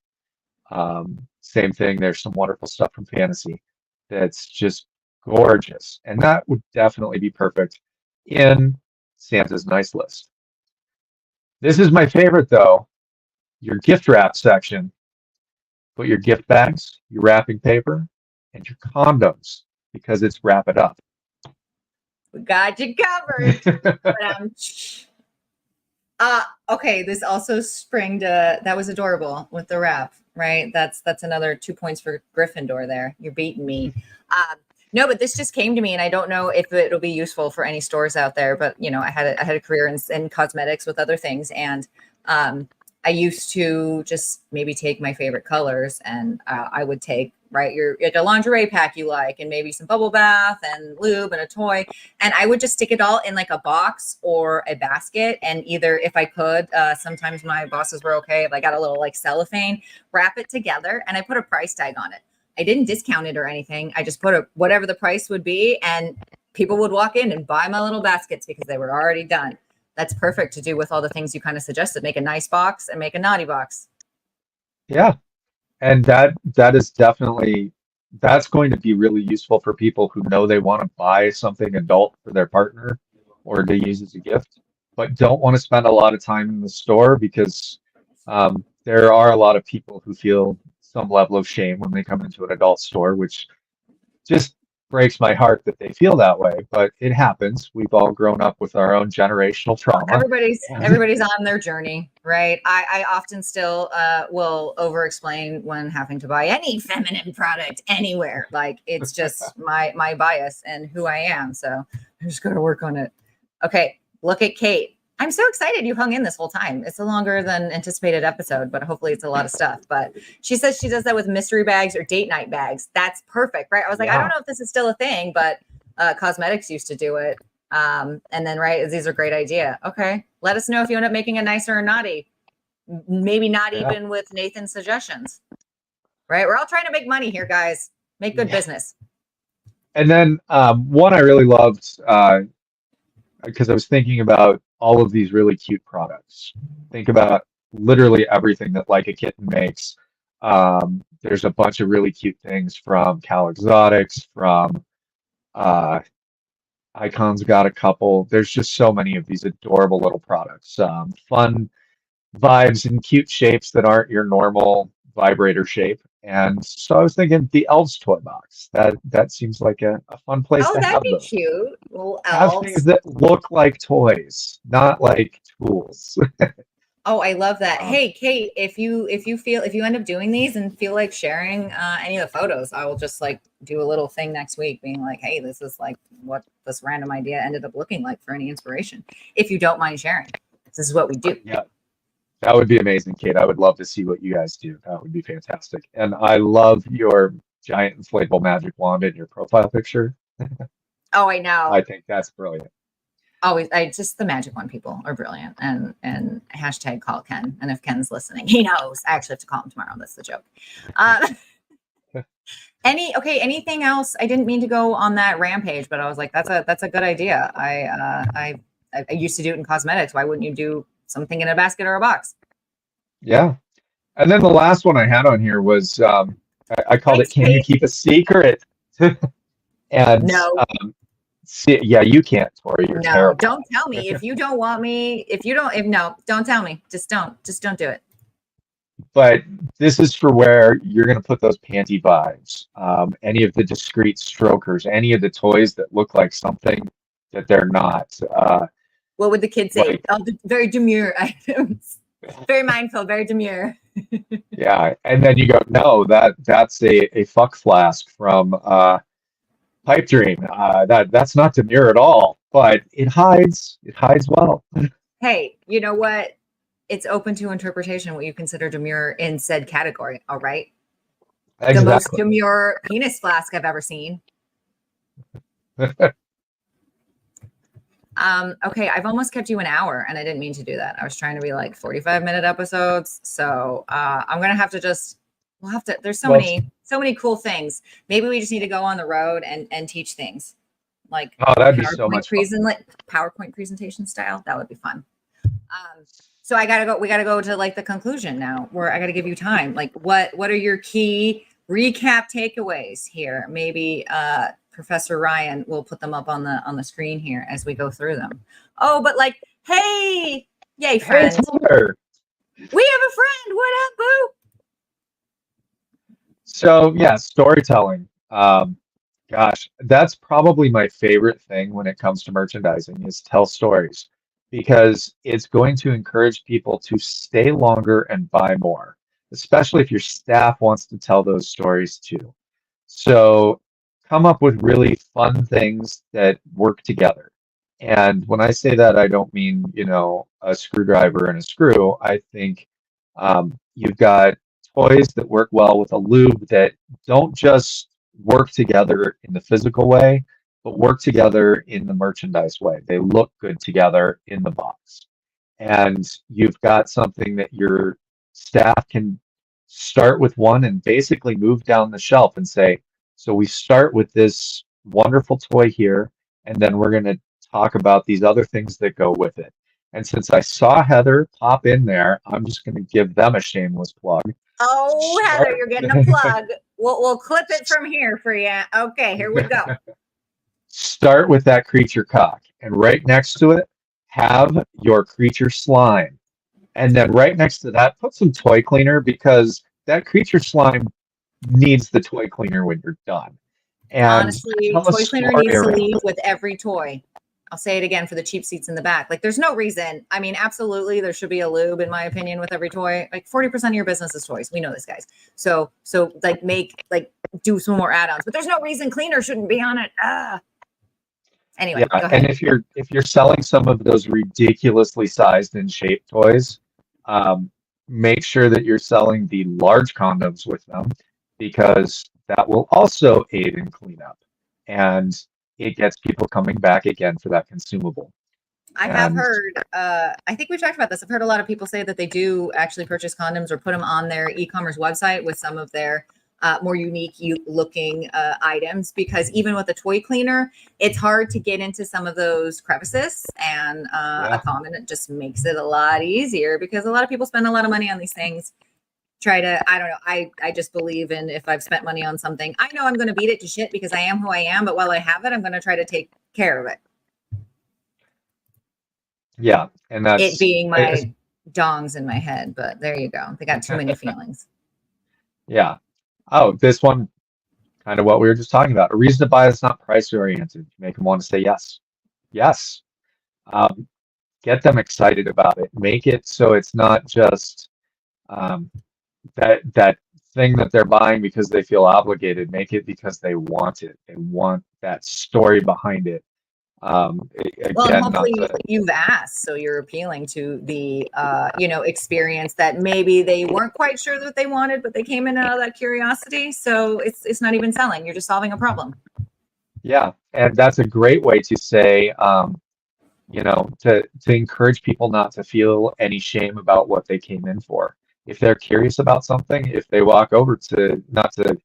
Same thing, there's some wonderful stuff from Fantasy that's just gorgeous. And that would definitely be perfect in Santa's nice list. This is my favorite though, your gift wrap section. Put your gift bags, your wrapping paper, and your condoms because it's wrap it up. We got you covered. Okay, this also springed that was adorable with the wrap, right? That's another 2 points for Gryffindor there. You're beating me. No, but this just came to me, and I don't know if it'll be useful for any stores out there. But I had a career in cosmetics with other things, and I used to just maybe take my favorite colors, and I would take a lingerie pack you like, and maybe some bubble bath and lube and a toy, and I would just stick it all in like a box or a basket, and either if I could, sometimes my bosses were okay if I got a little like cellophane, wrap it together, and I put a price tag on it. I didn't discount it or anything. I just put whatever the price would be, and people would walk in and buy my little baskets because they were already done. That's perfect to do with all the things you kind of suggested. Make a nice box and make a naughty box. Yeah, and that is definitely that's going to be really useful for people who know they want to buy something adult for their partner or to use as a gift, but don't want to spend a lot of time in the store because there are a lot of people who feel some level of shame when they come into an adult store, which just breaks my heart that they feel that way, but it happens. We've all grown up with our own generational trauma. Everybody's on their journey, right? I often still will over-explain when having to buy any feminine product anywhere. Like it's just my bias and who I am. So I just got to work on it. Okay, look at Kate. I'm so excited you hung in this whole time. It's a longer than anticipated episode, but hopefully it's a lot of stuff. But she says she does that with mystery bags or date night bags. That's perfect, right? I was like, I don't know if this is still a thing, but cosmetics used to do it. And then, right, these are a great idea. Okay, let us know if you end up making a nicer or naughty. Maybe not even with Nathan's suggestions, right? We're all trying to make money here, guys. Make good business. And then one I really loved because I was thinking about all of these really cute products. Think about literally everything that Like a Kitten makes. There's a bunch of really cute things from Cal Exotics, from Icon's got a couple. There's just so many of these adorable little products. Fun vibes and cute shapes that aren't your normal vibrator shape. And so I was thinking the Elves toy box. That seems like a fun place to that'd have be those. cute. Little Have elves. things that look like toys, not like tools. Oh, I love that. Hey, Kate, if you end up doing these and feel like sharing any of the photos, I will just like do a little thing next week being like, hey, this is like what this random idea ended up looking like for any inspiration. If you don't mind sharing, this is what we do. Yeah, that would be amazing, Kate. I would love to see what you guys do. That would be fantastic. And I love your giant inflatable magic wand in your profile picture. Oh, I know. I think that's brilliant. Always, just the magic one people are brilliant, and hashtag call Ken. And if Ken's listening, he knows. I actually have to call him tomorrow. That's the joke. Anything else? I didn't mean to go on that rampage, but I was like, that's a good idea. I used to do it in cosmetics. Why wouldn't you do something in a basket or a box? Yeah. And then the last one I had on here was I called it "Can You Keep a Secret?" And no. See, yeah, you can't, Tori. You're No, terrible. don't tell me if you don't want me. Don't tell me. Just don't do it. But this is for where you're going to put those panty vibes, any of the discreet strokers, any of the toys that look like something that they're not. What would the kids say? Like, Oh, very demure items. Very mindful, very demure. yeah, and then you go, no, that's a fuck flask from Pipe Dream. That's not demure at all, but it hides well. Hey, you know what? It's open to interpretation what you consider demure in said category. All right. The most Exactly. demure penis flask I've ever seen. Okay, I've almost kept you an hour, and I didn't mean to do that. I was trying to be like 45-minute episodes, so I'm gonna have to just. We'll have to. There's so Well, many cool things. Maybe we just need to go on the road and teach things, like oh, that'd be so much fun. PowerPoint presentation style. That would be fun. So I gotta go. We gotta go to like the conclusion now, where I gotta give you time. Like, what are your key recap takeaways here? Maybe Professor Ryan will put them up on the screen here as we go through them. Oh, but like, hey, yay, friend! Hey, Tyler. We have a friend. What up, boo? So yeah, storytelling. Gosh, that's probably my favorite thing when it comes to merchandising is tell stories because it's going to encourage people to stay longer and buy more, especially if your staff wants to tell those stories too. So come up with really fun things that work together. And when I say that, I don't mean, a screwdriver and a screw. I think you've got toys that work well with a lube that don't just work together in the physical way, but work together in the merchandise way. They look good together in the box. And you've got something that your staff can start with one and basically move down the shelf and say, so we start with this wonderful toy here, and then we're going to talk about these other things that go with it. And since I saw Heather pop in there, I'm just going to give them a shameless plug. Oh, Heather, you're getting a plug. We'll clip it from here for you. Okay, here we go. Start with that creature cock, and right next to it, have your creature slime. And then right next to that, put some toy cleaner because that creature slime needs the toy cleaner when you're done. And honestly, tell a toy cleaner story needs to around leave it. with every toy. I'll say it again for the cheap seats in the back. Like, there's no reason. I mean, absolutely, there should be a lube, in my opinion, with every toy. Like, 40% of your business is toys. We know this, guys. So like, do some more add-ons. But there's no reason cleaner shouldn't be on it. Anyway, Yeah, go ahead. and if you're selling some of those ridiculously sized and shaped toys, make sure that you're selling the large condoms with them because that will also aid in cleanup. And it gets people coming back again for that consumable. I have heard, I think we've talked about this. I've heard a lot of people say that they do actually purchase condoms or put them on their e-commerce website with some of their more unique looking items, because even with a toy cleaner, it's hard to get into some of those crevices, and a condom, it just makes it a lot easier because a lot of people spend a lot of money on these things. I don't know. I just believe in, if I've spent money on something, I know I'm going to beat it to shit because I am who I am. But while I have it, I'm going to try to take care of it. Yeah, and that's It being my dongs in my head, but there you go. They got too many feelings. Yeah. Oh, this one, kind of what we were just talking about. A reason to buy is not price oriented. Make them want to say yes. Yes. Get them excited about it. Make it so it's not just that thing that they're buying because they feel obligated. Make it because they want it. They want that story behind it. Well, and hopefully you've asked, so you're appealing to the experience that maybe they weren't quite sure that they wanted, but they came in out of that curiosity. So it's not even selling; you're just solving a problem. Yeah, and that's a great way to say, to encourage people not to feel any shame about what they came in for. If they're curious about something, if they walk over to, not to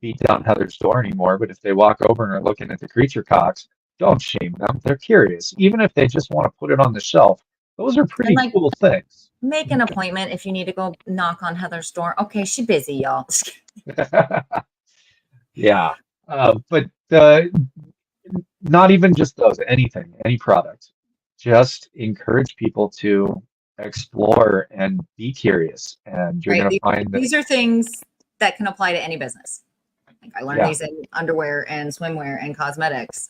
beat down Heather's door anymore, but if they walk over and are looking at the creature cocks, don't shame them. They're curious. Even if they just want to put it on the shelf, those are pretty cool things. Make an appointment if you need to go knock on Heather's door. Okay, she's busy, y'all. Yeah. But not even just those, anything, any product. Just encourage people to explore and be curious, and you're Right. going to find that, These are things that can apply to any business. Like I learned yeah, these in underwear and swimwear and cosmetics.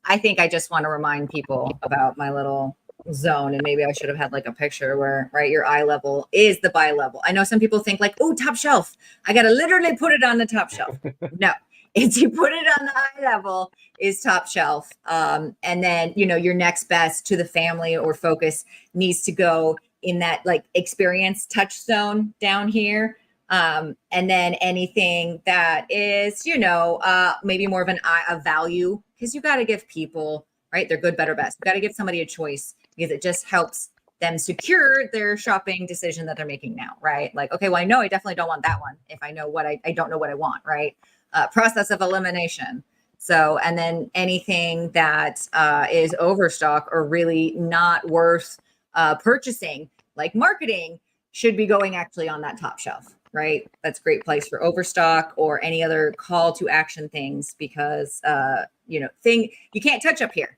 I think I just want to remind people about my little zone, and maybe I should have had like a picture where, right, your eye level is the buy level. I know some people think like, oh, top shelf. I got to literally put it on the top shelf. No, it's you put it on the eye level is top shelf. And then, you know, your next best to the family or focus needs to go in that like experience touchstone down here. And then anything that is, you know, maybe more of a value, because you got to give people, right, they're good, better, best. You got to give somebody a choice because it just helps them secure their shopping decision that they're making now, right? Like, okay, well, I know I definitely don't want that one if I know what I don't know what I want, right? Process of elimination. So, and then anything that is overstock or really not worth purchasing, like marketing, should be going actually on that top shelf, right? That's a great place for overstock or any other call to action things because, you know, you can't touch up here.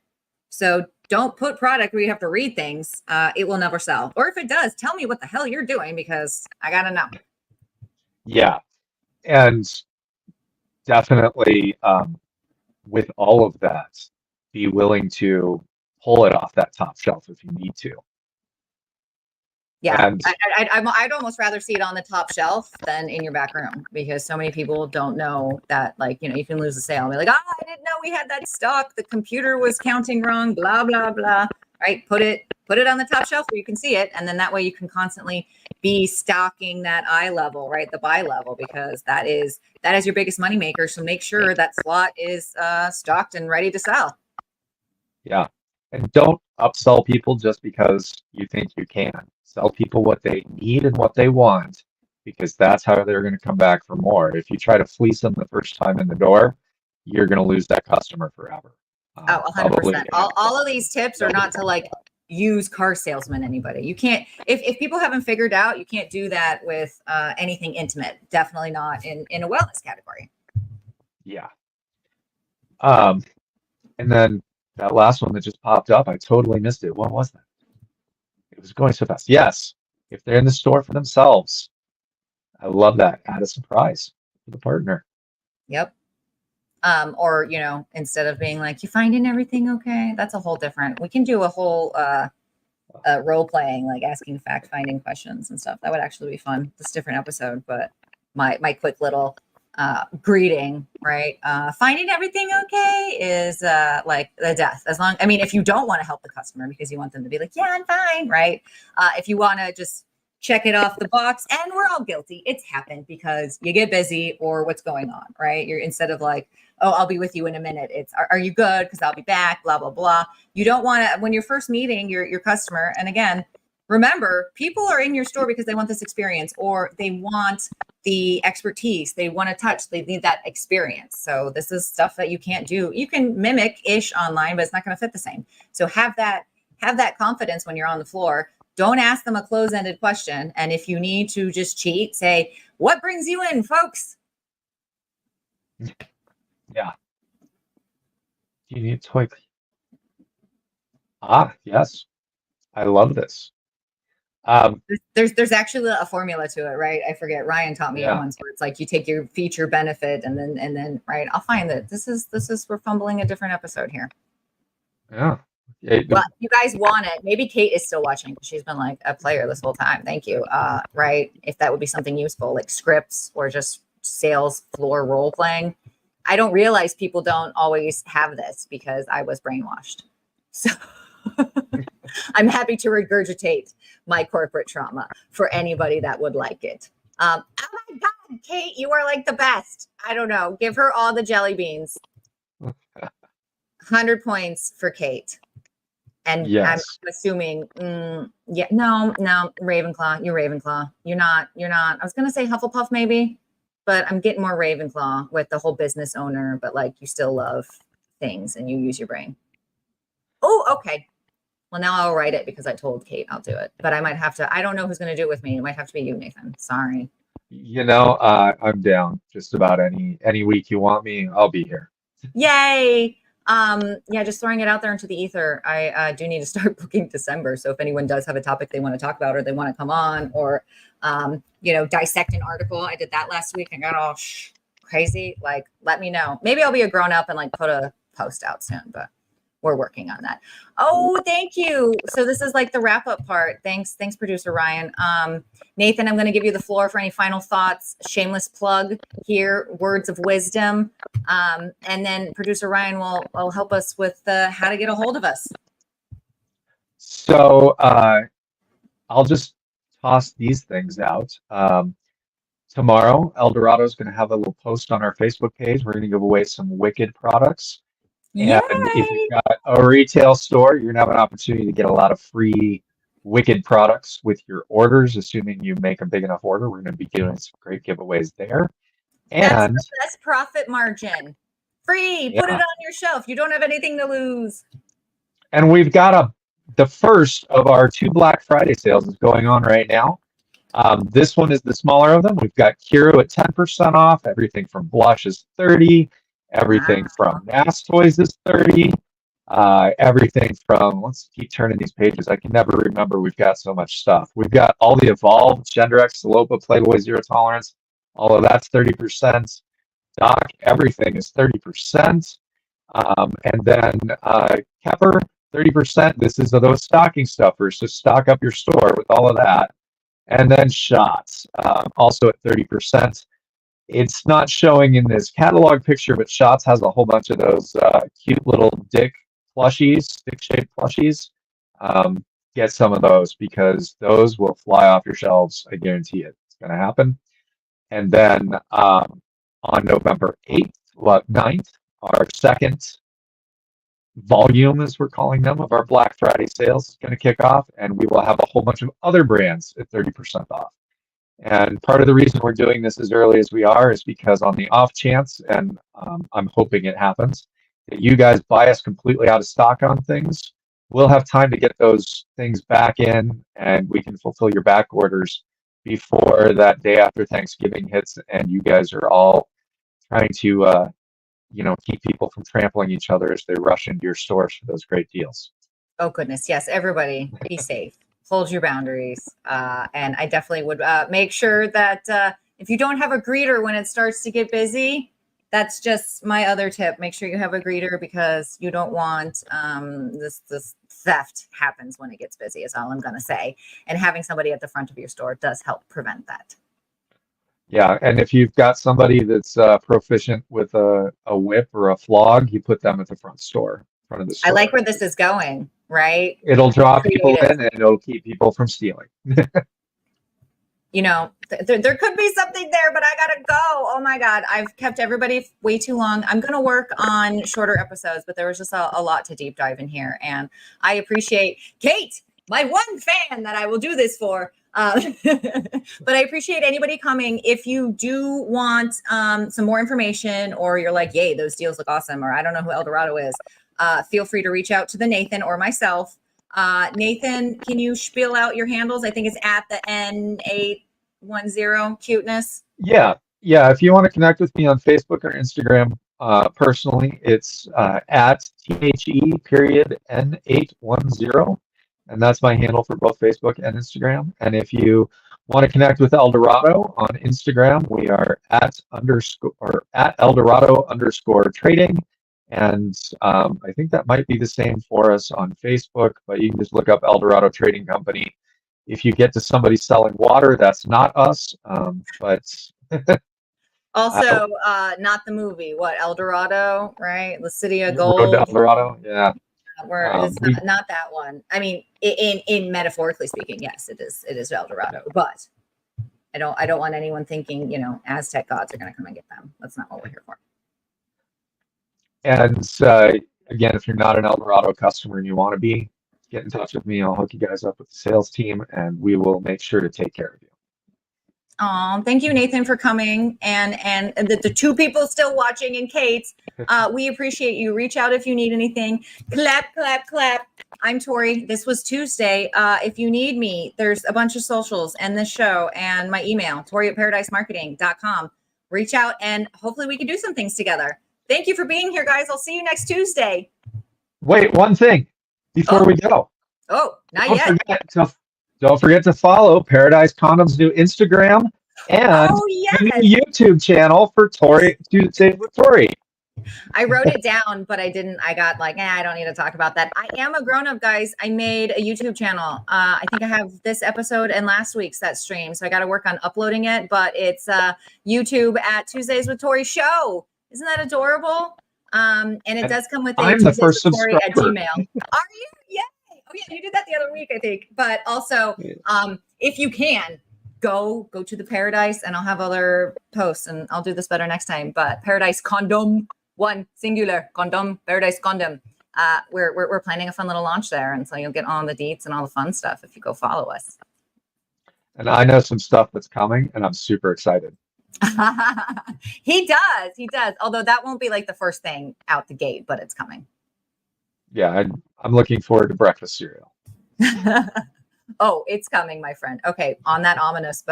So don't put product where you have to read things. It will never sell. Or if it does, tell me what the hell you're doing because I got to know. yeah, and definitely with all of that, be willing to pull it off that top shelf if you need to. Yeah, And I'd almost rather see it on the top shelf than in your back room because so many people don't know that, like, you know, you can lose a sale and be like, oh, I didn't know we had that stock. The computer was counting wrong, blah, blah, blah. Right. Put it on the top shelf where you can see it. And then that way you can constantly be stocking that eye level, right? The buy level, because that is your biggest moneymaker. So make sure that slot is stocked and ready to sell. yeah, and don't upsell people just because you think you can. Sell people what they need and what they want, because that's how they're going to come back for more. If you try to fleece them the first time in the door, you're going to lose that customer forever. Oh, Probably 100%. All of these tips are not to like use car salesman anybody. You can't, if people haven't figured out, you can't do that with anything intimate. Definitely not in a wellness category. yeah. And then that last one that just popped up, I totally missed it. What was that? It was going so fast. Yes, if they're in the store for themselves, I love that. Add a surprise for the partner. Yep. Or, you know, instead of being like, you finding everything okay? That's a whole different, we can do a whole role playing, like asking fact finding questions and stuff. That would actually be fun. It's a different episode, but my quick little greeting, right? Finding everything okay is like the death. As long, I mean, if you don't want to help the customer because you want them to be like, yeah, I'm fine, right? If you want to just check it off the box, and we're all guilty. It's happened because you get busy or what's going on, right? You're instead of like, oh, I'll be with you in a minute. It's, are you good? Because I'll be back, blah, blah, blah. You don't want to, when you're first meeting your customer, and again, remember, people are in your store because they want this experience or they want the expertise. They want to touch, they need that experience. So this is stuff that you can't do. You can mimic ish online, but it's not going to fit the same. So have that confidence when you're on the floor. Don't ask them a close-ended question. And if you need to just cheat, say, what brings you in, folks? Yeah. Do you need a toy? Ah, yes. I love this. There's actually a formula to it, right? I forget. Ryan taught me it Yeah. once where it's like you take your feature benefit and then right. I'll find that this is we're fumbling a different episode here. Yeah. Well, you guys want it. Maybe Kate is still watching because she's been like a player this whole time. Thank you. Right. If that would be something useful, like scripts or just sales floor role playing. I don't realize people don't always have this because I was brainwashed. So I'm happy to regurgitate my corporate trauma for anybody that would like it. Oh my God, Kate, you are like the best. I don't know. Give her all the jelly beans. 100 points for Kate. And Yes. I'm assuming, yeah, no, Ravenclaw. You're Ravenclaw. You're not. I was going to say Hufflepuff maybe, but I'm getting more Ravenclaw with the whole business owner, but like you still love things and you use your brain. Oh, okay. Well, now I'll write it because I told Kate I'll do it, but I might have to. I don't know who's going to do it with me. It might have to be you, Nathan. Sorry. You know, I'm down just about any week you want me, I'll be here. Yay. Yeah, just throwing it out there into the ether. I do need to start booking December. So if anyone does have a topic they want to talk about, or they want to come on, or dissect an article. I did that last week and got all crazy. Like, let me know. Maybe I'll be a grown up and like put a post out soon, but we're working on that. Oh, thank you. So this is like the wrap up part. Thanks, producer Ryan. Nathan, I'm going to give you the floor for any final thoughts. Shameless plug here, words of wisdom. And then producer Ryan will help us with how to get a hold of us. So I'll just toss these things out. Tomorrow, Eldorado is going to have a little post on our Facebook page. We're going to give away some Wicked products. Yay! And if you've got a retail store, you're going to have an opportunity to get a lot of free Wicked products with your orders, assuming you make a big enough order. We're going to be doing some great giveaways there. That's And the best profit margin. Free. Put it on your shelf. You don't have anything to lose. And we've got the first of our 2 Black Friday sales is going on right now. This one is the smaller of them. We've got Kiro at 10% off. Everything from Blush is 30. Everything from Mass Toys is 30. Everything from, let's keep turning these pages. I can never remember. We've got so much stuff. We've got all the Evolved, Genderex, Salopa, Playboy, Zero Tolerance. All of that's 30%. Doc, everything is 30%. And then Kepper, 30%. This is those stocking stuffers. So stock up your store with all of that. And then Shots, also at 30%. It's not showing in this catalog picture, but Shots has a whole bunch of those cute little dick plushies, stick-shaped plushies. Get some of those because those will fly off your shelves. I guarantee it. It's going to happen. And then on November 9th, our second volume, as we're calling them, of our Black Friday sales is going to kick off, and we will have a whole bunch of other brands at 30% off. And part of the reason we're doing this as early as we are is because on the off chance, and I'm hoping it happens, that you guys buy us completely out of stock on things, we'll have time to get those things back in, and we can fulfill your back orders before that day after Thanksgiving hits, and you guys are all trying to keep people from trampling each other as they rush into your stores for those great deals. Oh, goodness. Yes. Everybody be safe. Hold your boundaries. And I definitely would make sure that if you don't have a greeter when it starts to get busy, that's just my other tip. Make sure you have a greeter because you don't want this theft happens when it gets busy is all I'm going to say. And having somebody at the front of your store does help prevent that. Yeah, and if you've got somebody that's proficient with a whip or a flog, you put them at the front of the store. I like where this is going, right? It'll draw people in and it'll keep people from stealing. There could be something there, but I gotta go. Oh my God, I've kept everybody way too long. I'm gonna work on shorter episodes, but there was just a lot to deep dive in here, and I appreciate Kate, my one fan that I will do this for. But I appreciate anybody coming. If you do want some more information, or you're like, yay, those deals look awesome, or I don't know who Eldorado is, feel free to reach out to the Nathan or myself. Nathan, can you spiel out your handles? I think it's at the N810 cuteness. Yeah. If you want to connect with me on Facebook or Instagram, personally, it's at THE_N810. And that's my handle for both Facebook and Instagram. And if you want to connect with Eldorado on Instagram, we are at Eldorado_trading. And I think that might be the same for us on Facebook, but you can just look up Eldorado Trading Company. If you get to somebody selling water, that's not us. But also, not the movie. What, Eldorado, right? The City of Gold. Road to Eldorado, yeah. It's not that one. I mean, in metaphorically speaking, yes, it is Eldorado, but I don't want anyone thinking, Aztec gods are going to come and get them. That's not what we're here for. And again, if you're not an Eldorado customer and you want to be, get in touch with me. I'll hook you guys up with the sales team, and we will make sure to take care of you. Oh, thank you, Nathan, for coming, and the 2 people still watching, and Kate, we appreciate you. Reach out if you need anything. Clap, clap, clap. I'm Tori. This was Tuesday. If you need me, there's a bunch of socials and this show and my email, Tori@paradisemarketing.com. Reach out, and hopefully we can do some things together. Thank you for being here, guys. I'll see you next Tuesday. Wait, one thing before we go. Oh, not Don't yet. don't forget to follow Paradise Condom's new Instagram and the new YouTube channel for Tori Tuesdays with Tori. I wrote it down, but I didn't. I got like, I don't need to talk about that. I am a grown-up, guys. I made a YouTube channel. I think I have this episode and last week's that stream. So I got to work on uploading it, but it's YouTube at Tuesdays with Tori show. Isn't that adorable? And it does come with a I'm the first Tori at subscriber. Gmail. Are you? Yay. Oh yeah, you did that the other week, I think. But also, if you can, go to the Paradise, and I'll have other posts, and I'll do this better next time. But Paradise Condom, one singular condom, Paradise Condom. We're planning a fun little launch there, and so you'll get all the deets and all the fun stuff if you go follow us. And I know some stuff that's coming, and I'm super excited. He does. Although that won't be like the first thing out the gate, but it's coming. Yeah, I'm looking forward to breakfast cereal. Oh, it's coming, my friend. Okay, on that ominous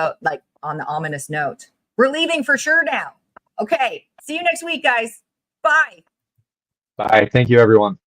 note, we're leaving for sure now. Okay, see you next week, guys. Bye. Bye. Thank you, everyone.